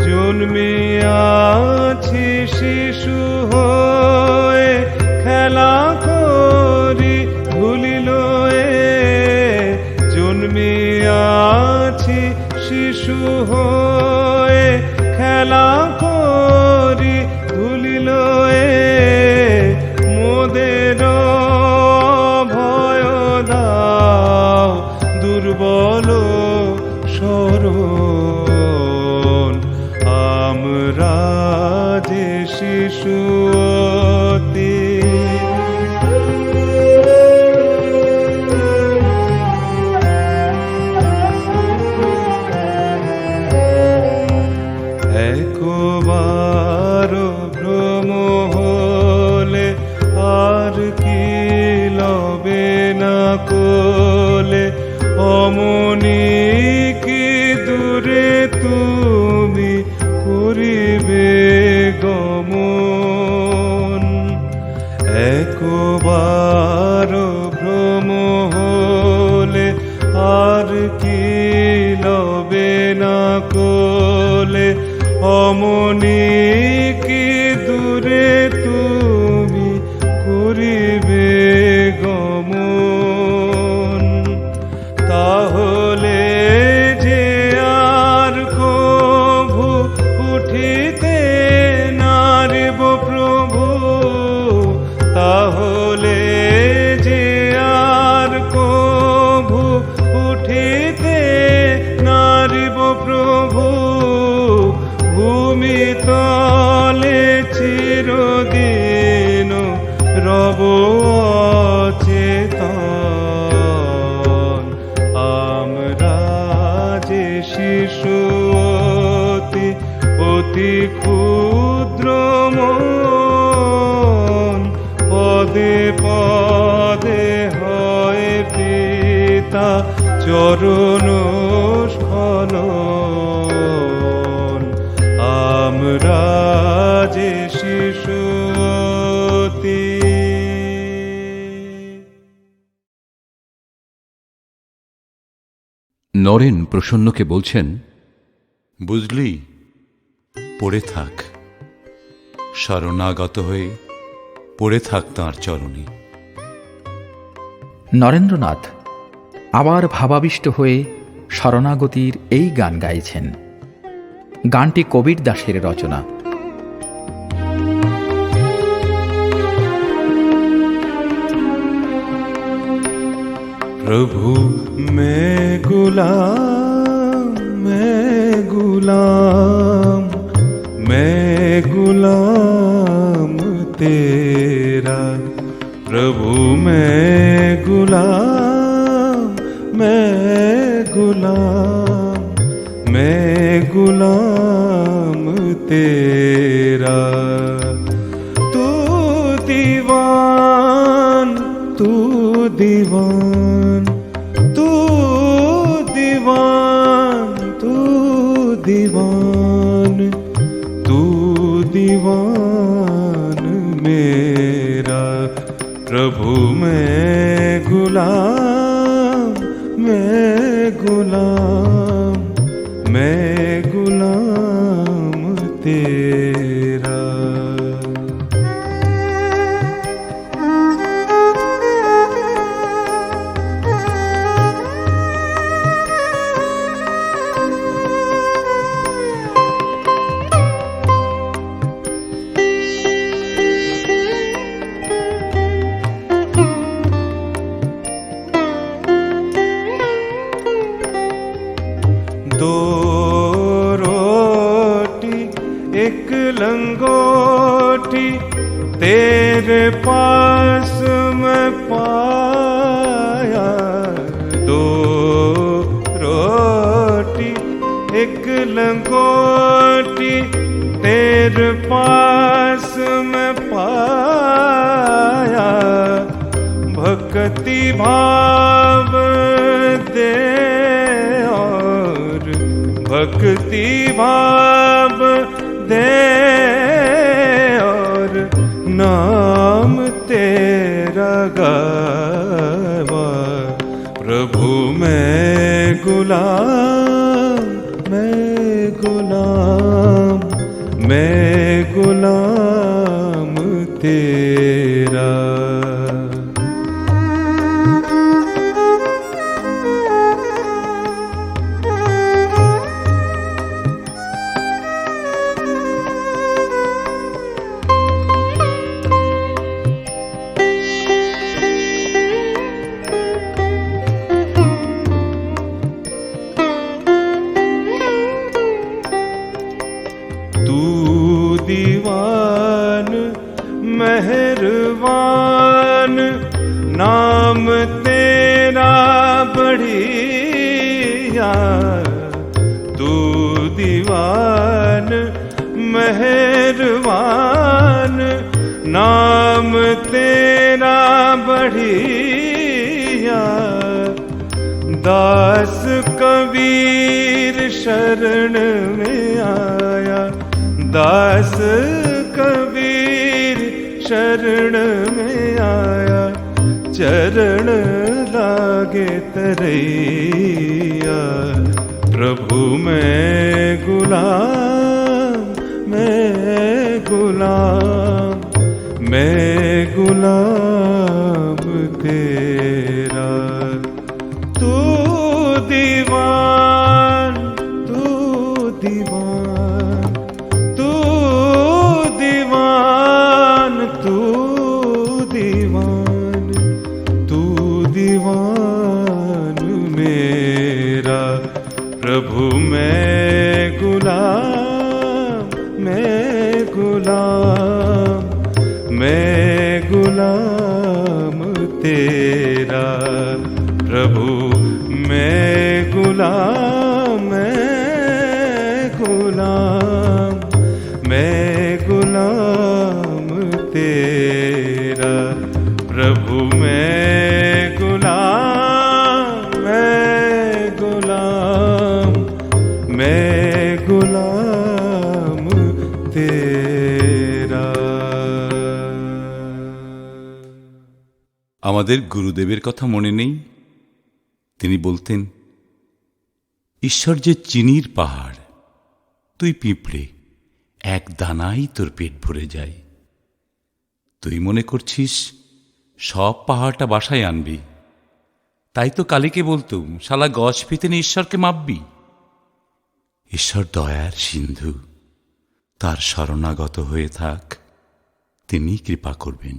জন্মিয়াছি শিশু হয়ে খেলা করি ধুলিলয়ে, জন্মিয়াছি শিশু হয়ে খেলা করি ধুলিলয়ে, মোদের ভয় দাও দুর্বল শরণ, আমরা যে শিশু অতি। একবার ভ্রম হলে আর কি লবে না কোলে, অমনি কি দূরে তুমি করিবে গমন। একবার ভ্রম হলে আর কি লবে না কোলে, অমনি কি দূরে তুমি করিবে গমন। তাহলে যে আর কভু উঠিতে নারিব প্রভু, তাহলে যে আর কভু উঠিতে নারিব প্রভু, ভূমি তলে চিরদিন রব অচেতন, আমরা যে শিশু অতি, অতি ক্ষুদ্র মন, পদে পদে হয় পিতা চরণ স্খলন, আমরা যে শিশু অতি। নরেন প্রসন্নকে বলছেন, বুঝলি, পড়ে থাক, শরণাগত হয়ে পড়ে থাক তাঁর চরণে। নরেন্দ্রনাথ আবার ভাবাবিষ্ট হয়ে শরণাগতির এই গান গাইছেন। গানটি কবির দাসের রচনা। प्रभु मैं गुलाम, मैं गुलाम, मैं गुलाम तेरा। प्रभु मैं गुलाम, मैं गुलाम, मैं गुलाम तेरा। तू दीवान, तू दीवान, तू दीवान, तू दीवान, तू दीवान मेरा। प्रभु मैं गुलाम, मैं गुलाम, मैं गुलाम तेरा। दो रोटी एक लंगोटी तेरे पास मैं पाया। दो रोटी एक लंगोटी तेरे पास मैं पाया। भक्ति भाव दे और भक्ति भाव दे और नाम तेरा गावा। प्रभु मैं गुलाम, मैं गुलाम, मैं गुलाम तेरा। तू दीवान मेहरबान नाम तेरा बढ़िया। तू दीवान मेहरबान नाम तेरा बढ़िया। दास कबीर शरण में आया। दास कबीर शरण में आया। चरण लागे तरैया। प्रभु मैं गुलाम, मैं गुलाम, मैं गुलाम तेरा। तू दीवान, तू दीवान, तू दीवान, तू दीवान, तू दीवान मेरा। प्रभु मैं गुलाम, मैं गुलाम, मैं गुलाम तेरा। प्रभु मैं गुलाम, मैं गुलाम, मैं गुलाम तेरा। प्रभु मैं गुलाम, मैं गुलाम, मैं गुलाम तेरा। আমাদের গুরুদেবের কথা মনে নেই? তিনি বলতেন, ঈশ্বর যে চিনির পাহাড়, তুই পিঁপড়ে, এক দানাই তোর পেট ভরে যায়। তুই মনে করছিস সব পাহাড়টা বাসায় আনবি, তাই তো কালীকে বলতুম শালা গছ ফিতেনে ঈশ্বরকে মাপবি। ঈশ্বর দয়ার সিন্ধু, তার শরণাগত হয়ে থাক, তিনি কৃপা করবেন।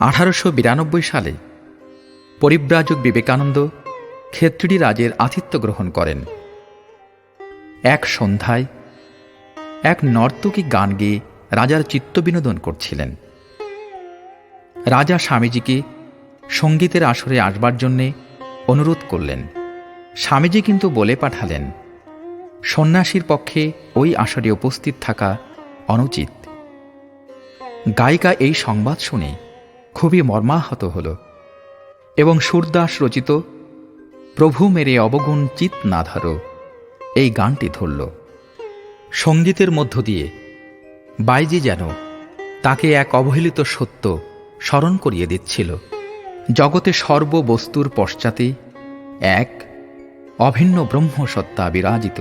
1892 সালে পরিব্রাজক বিবেকানন্দ খেতড়ি রাজের আতিথ্য গ্রহণ করেন। এক সন্ধ্যায় এক নর্তকী গান গেয়ে রাজার চিত্ত বিনোদন করছিলেন। রাজা স্বামীজিকে সঙ্গীতের আসরে আসবার জন্যে অনুরোধ করলেন। স্বামীজি কিন্তু বলে পাঠালেন, সন্ন্যাসীর পক্ষে ওই আসরে উপস্থিত থাকা অনুচিত। গায়িকা এই সংবাদ শুনে খুবই মর্মাহত হল এবং সুরদাস রচিত প্রভু মেরে অবগুণ চিত না ধরো এই গানটি ধরল। সঙ্গীতের মধ্য দিয়ে বাইজি যেন তাকে এক অবহেলিত সত্য স্মরণ করিয়ে দিচ্ছিল। জগতে সর্ববস্তুর পশ্চাতে এক অভিন্ন ব্রহ্মসত্তা বিরাজিত,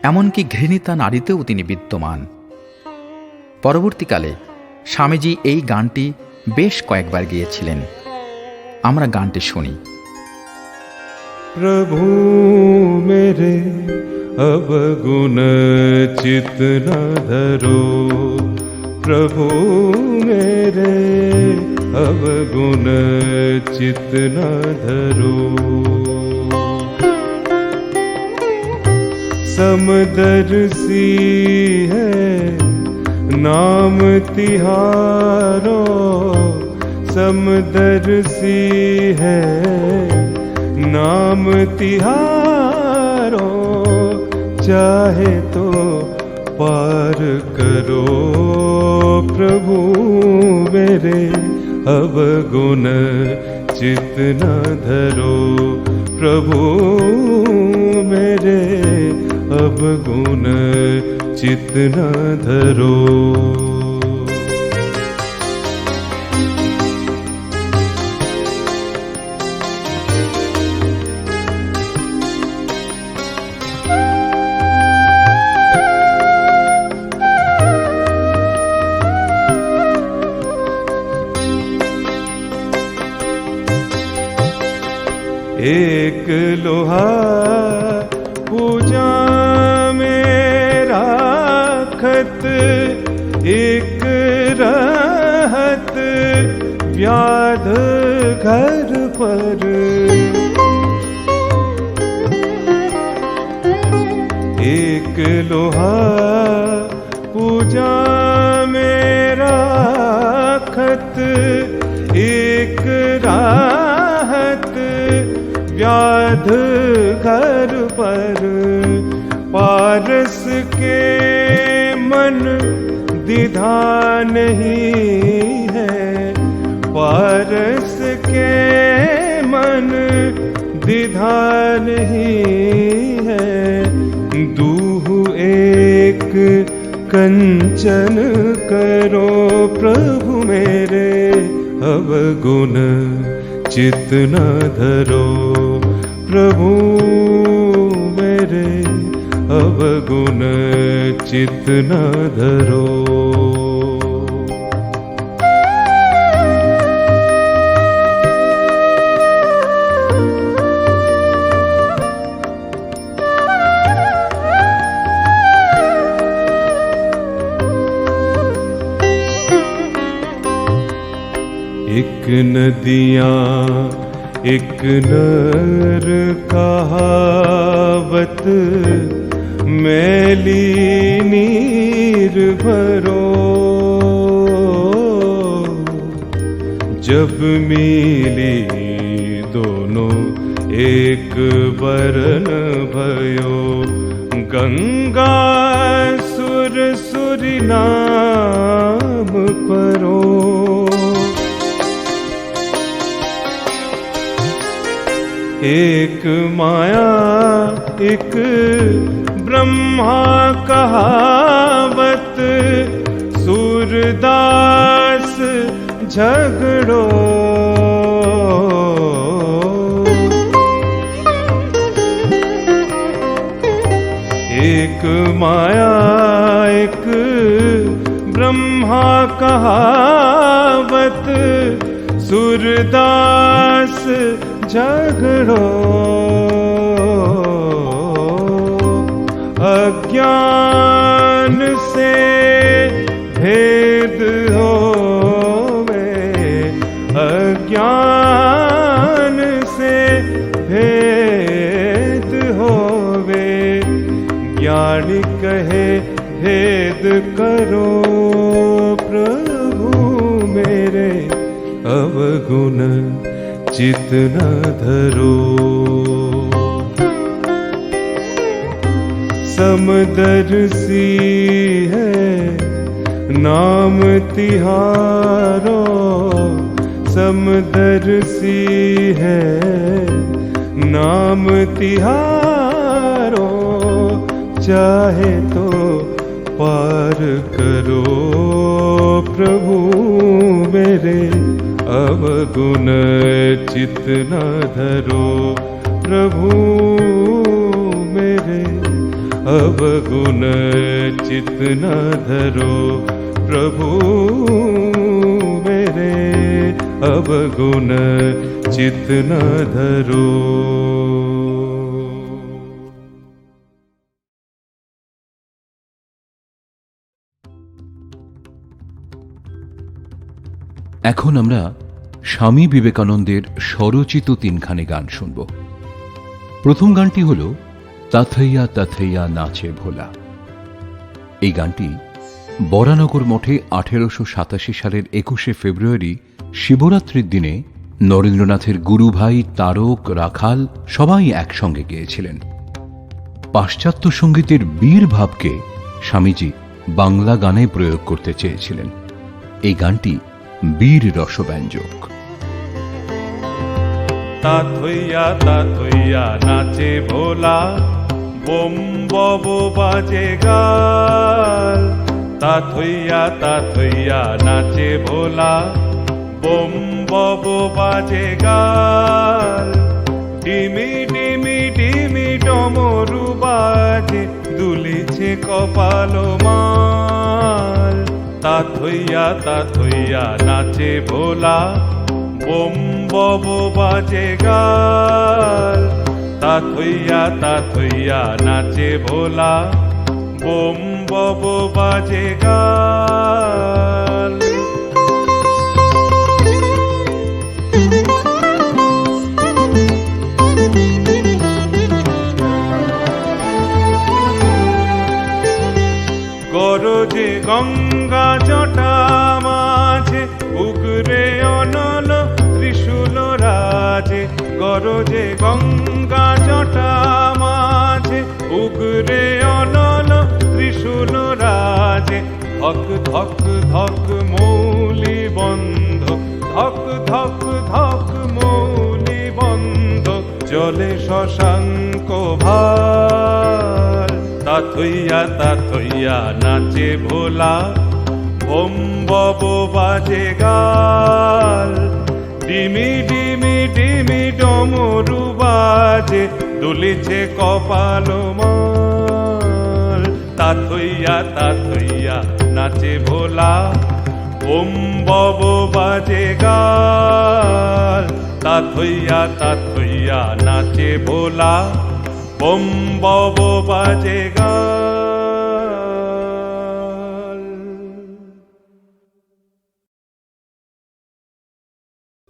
এমনকি ঘৃণিতা নারীতেও তিনি বিদ্যমান। পরবর্তীকালে স্বামীজি এই গানটি বেশ কয়েকবার গেয়েছিলেন। আমরা গানটি শুনি। प्रभु मेरे अवगुण चित न धरो, प्रभु मेरे अवगुण चित न धरो। समदर्शी है नाम तिहारो, समदर्शी है नाम तिहारो। चाहे तो पार करो प्रभु मेरे अवगुण चित न धरो, प्रभु मेरे अवगुण चित न धरो। एक लोहा पूजा में राखत, एक रहत व्याध घर पर। एक लोहा पूजा में राखत, एक राहत व्याध घर पर। पारस के मन दिधा नहीं है, पारस के मन दिधा नहीं है। दूह एक कंचन करो प्रभु मेरे अवगुण चित न धरो, प्रभु मेरे अवगुण चित न धरो। एक नदियाँ एक नर कहावत, मैली नीर भरो। जब मिली दोनों एक बरन भयो, गंगा सुर सुरी नाम परो। एक माया एक ब्रह्मा कहावत, सूरदास झगड़ो। एक माया एक ब्रह्मा कहावत, सूरदास झगड़ो अज्ञान से भेद होवे, अज्ञान से भेद होवे, ज्ञानी कहे भेद करो प्रभु मेरे, अवगुण चित न धरो। समदर्शी है नाम तिहारो, समदर्शी है नाम तिहारो, चाहे तो पार करो प्रभु मेरे, अवगुण चित न धरो प्रभु मेरे, अवगुण चित न धरो प्रभु मेरे, अवगुण चित न धरो। এখন আমরা স্বামী বিবেকানন্দের স্বরচিত তিনখানি গান শুনব। প্রথম গানটি হল তাথৈয়া তাথৈয়া নাচে ভোলা। এই গানটি বরানগর মঠে 1887 সালের 21শে ফেব্রুয়ারি শিবরাত্রির দিনে নরেন্দ্রনাথের গুরু ভাই তারক, রাখাল সবাই একসঙ্গে গেয়েছিলেন। পাশ্চাত্য সঙ্গীতের বীর ভাবকে স্বামীজি বাংলা গানে প্রয়োগ করতে চেয়েছিলেন। এই গানটি বীর রসব্যঞ্জক। তাথৈয়া তাথৈয়া নাচে ভোলা, বোম বব বাজে গাল, তাথৈয়া তাথৈয়া নাচে ভোলা, বোম বব বাজে গাল, ডিমি ডিমি ডিমি ডমরু বাজে, দুলিছে কপাল মাল, তাথৈয়া তাথৈয়া নাচে ভোলা, বোম বব বাজে গাল, তাথৈয়া তাথৈয়া নাচে ভোলা, বোম বব বাজে গাল। গরজে গঙ্গা জটা মাঝে, উগরে অনল ত্রিশূল রাজে, গরজে গঙ্গা জটা মাঝে, উগরে অনল ত্রিশূল রাজে, ধক ধক ধক মৌলি বন্ধ, ধক ধক ধক মৌলি বন্ধ, জলে শশাঙ্ক ভার, তাথৈয়া তাথৈয়া নাচে ভোলা, বোম বব বাজে গাল, ডিমি ডিমি ডিমি ডমরু বাজে, দুলিছে কপাল মাল, তাথৈয়া তাথৈয়া নাচে ভোলা, বোম বব বাজে গাল, তাথৈয়া তাথৈয়া নাচে ভোলা, বোম বব বাজে গাল।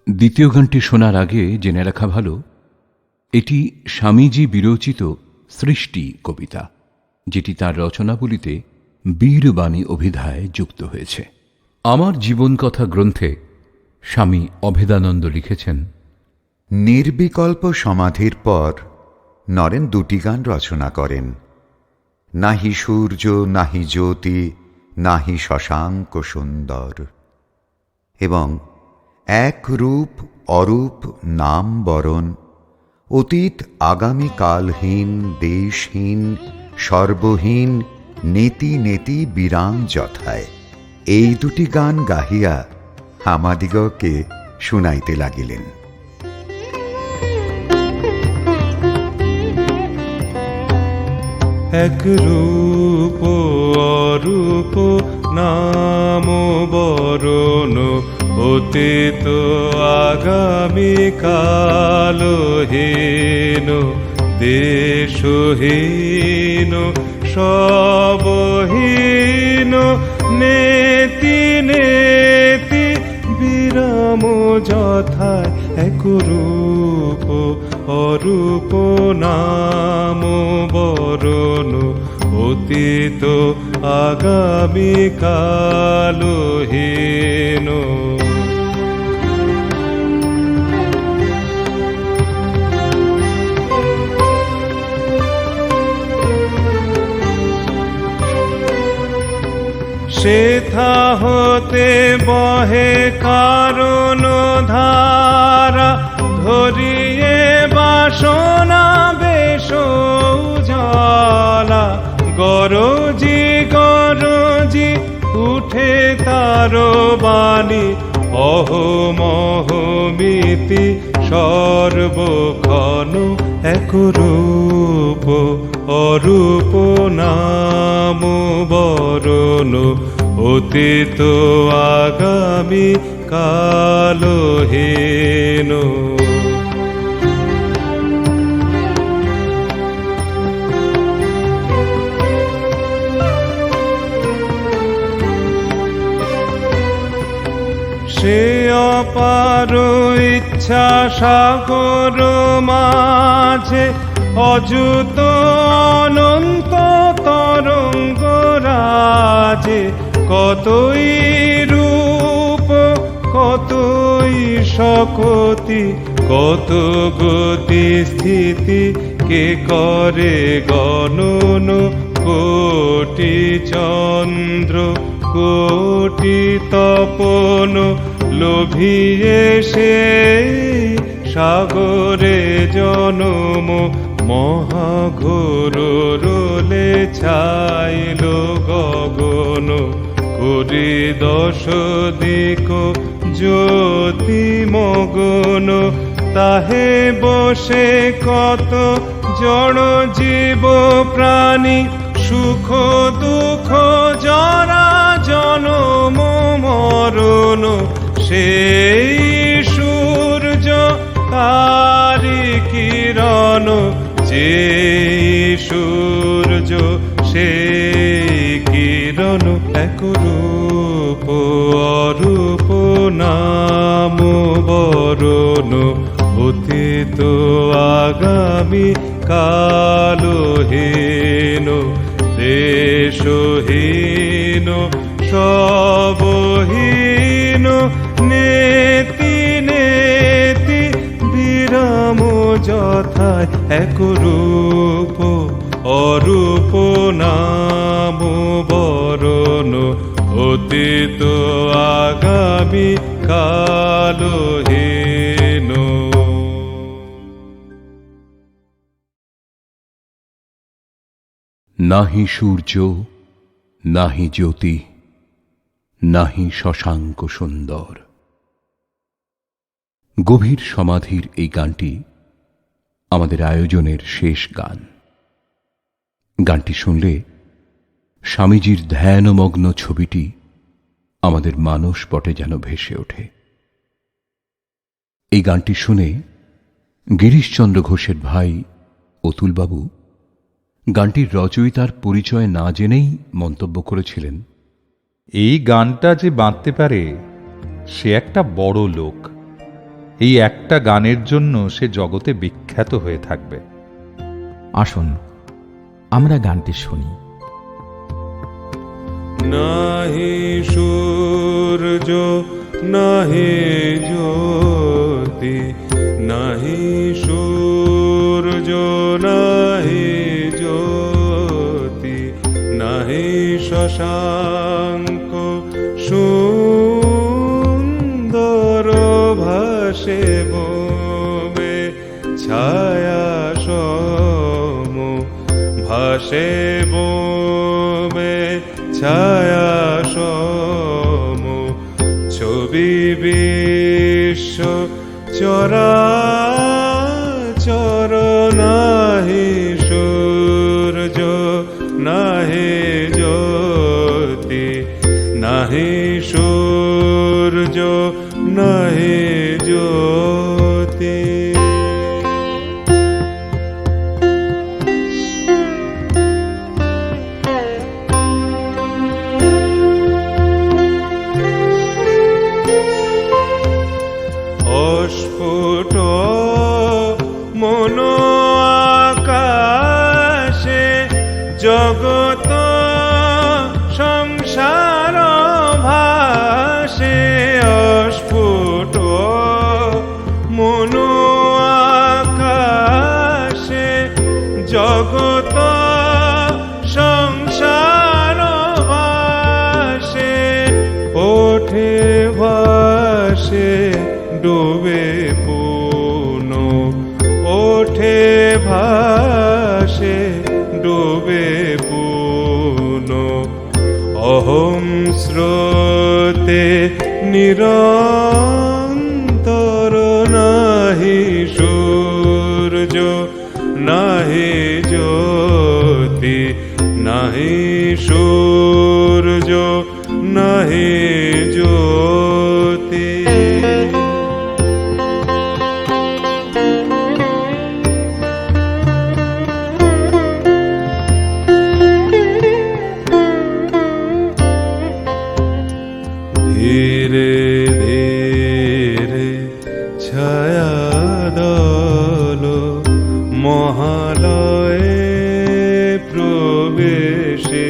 দ্বিতীয় গানটি শোনার আগে জেনে রাখা ভালো, এটি স্বামীজি বিরচিত সৃষ্টি কবিতা, যেটি তার রচনাবলিতে বীরবাণী অভিধায় যুক্ত হয়েছে। আমার জীবন কথা গ্রন্থে স্বামী অভেদানন্দ লিখেছেন, নির্বিকল্প সমাধির পর নরেন দুটি গান রচনা করেন, নাহি সূর্য নাহি জ্যোতি নাহি শশাঙ্ক সুন্দর, এবং এক রূপ অরূপ নাম বরণ, অতীত আগামীকালহীন দেশহীন সর্বহীন নেতি নেতি বিরাম যথায়। এই দুটি গান গাহিয়া আমাদিগকে শুনাইতে লাগিলেন। এক রূপ অরূপ নাম বরণ অতীত আগামী কালহীন দেশহীন সবহীন নেতি নেতি বিরাম যথায় এক রূপ অরূপ নাম বরণ অতীত আগামী কালহীন সেথা হতে বহে কারণ ধারা ধরিয়ে বাসনা বেশ উজালা গরজি গরজি উঠে তার বাণী অহমহমিতি সর্বক্ষণ এক রূপ অরূপ নাম বরণ অতীত আগামী কালহীন সে অপার ইচ্ছা সাগর মাঝে অযুত অনন্ত তরঙ্গ রাজে কতই রূপ কতই শকতি কত গতি স্থিতি কে করে গণন কোটি চন্দ্র কোটি তপন লোভিয়ে সে সাগরে জনম মহাঘোর রোলে ছাইল গগন করি দশ দিক জ্যোতি মগন তাহে বসে কত জড় জীব প্রাণী সুখ দুঃখ জরা জনম মরণ সেই সূর্য তারি কিরণ যে সূর্য সেই কিরণ এক রূপ অরূপ নাম বরণ অতীত আগামী কালহীন দেশহীন সবহীন নেতি নেতি বিরাম যথায় এক রূপ অরূপ নাম বরণ অতীত আগামী কালহীন নাহি সূর্য নাহি জ্যোতি নাহি শশাঙ্ক সুন্দর। গভীর সমাধির এই গানটি আমাদের আয়োজনের শেষ গান। গানটি শুনলে স্বামীজির ধ্যানমগ্ন ছবিটি আমাদের মানসপটে যেন ভেসে ওঠে। এই গানটি শুনে গিরিশচন্দ্র ঘোষের ভাই অতুলবাবু গানটির রচয়িতার পরিচয় না জেনেই মন্তব্য করেছিলেন, এই গানটা যে বাঁধতে পারে সে একটা বড় লোক। এই একটা গানের জন্য সে জগতে বিখ্যাত হয়ে থাকবে। আসুন আমরা গানটি শুনি। নাহি সূর্য নাহি জ্যোতি নাহি সূর্য নাহি জ্যোতি নাহি শশাঙ্ক সুন্দর ভাসে বোমে ছায়া সম ভাসে বোমে ছায়া সম ছবি বিশ্ব চরাচর নাহি সূর্য নাহি জ্যোতি নাহি সূর্য নাহি জ্যোতি। অস্ফুট মনো আকাশে জগত সংসার ভাসে। অস্ফুট মনো আকাশে জগত সংসার ভাসে। ওঠে ভাসে ডুবে পুন, ওঠে ভাসে ডুবে পুন। অহং স্রোতে নিরন্তর নাহি সূর্য নাহি জ্যোতি নাহি সূর্য নাহি জ্যোতি। ধীরে ধীরে ছায়া দল মহালয়ে প্রবেশিল।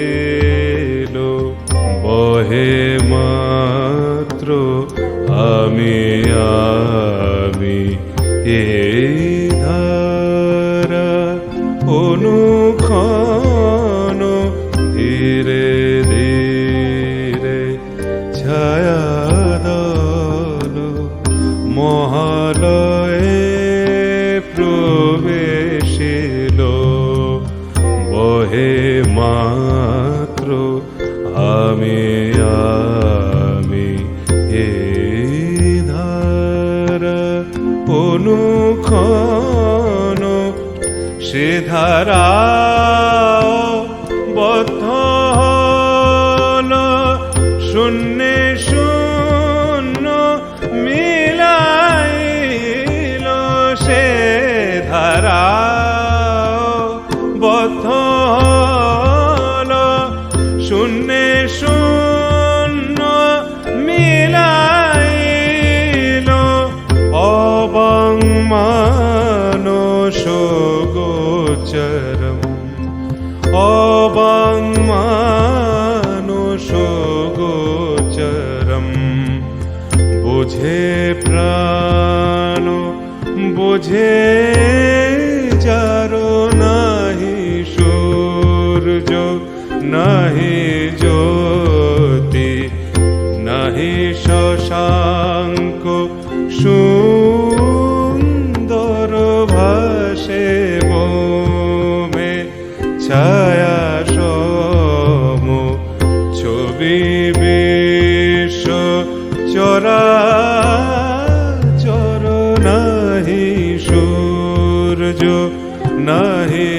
বহে মাত্র আমি আমি এই ধারা অনুক্ষণ। ধীরে ধীরে ছায়া দল মহালয়ে প্রবেশিল। বহে মাত্র আমি আমি এই ধারা অনুক্ষণ। সে ধারা বদ্ধ হল শূন্যে শূন্য মিলাইল। সে ধারা বদ্ধ হল শূন্যে শূন্য মিলাইল। অবং মানস গোচরম অবং মানস গোচরম। বুঝে প্রাণ বুঝে যার নাহি সূর্য নাহি জ্যোতি নাহি শশাঙ্ক সুন্দর ভাসে বোমে ছায়া সম। ছবি বিশ্ব চরাচর নাহি সূর্য নাহি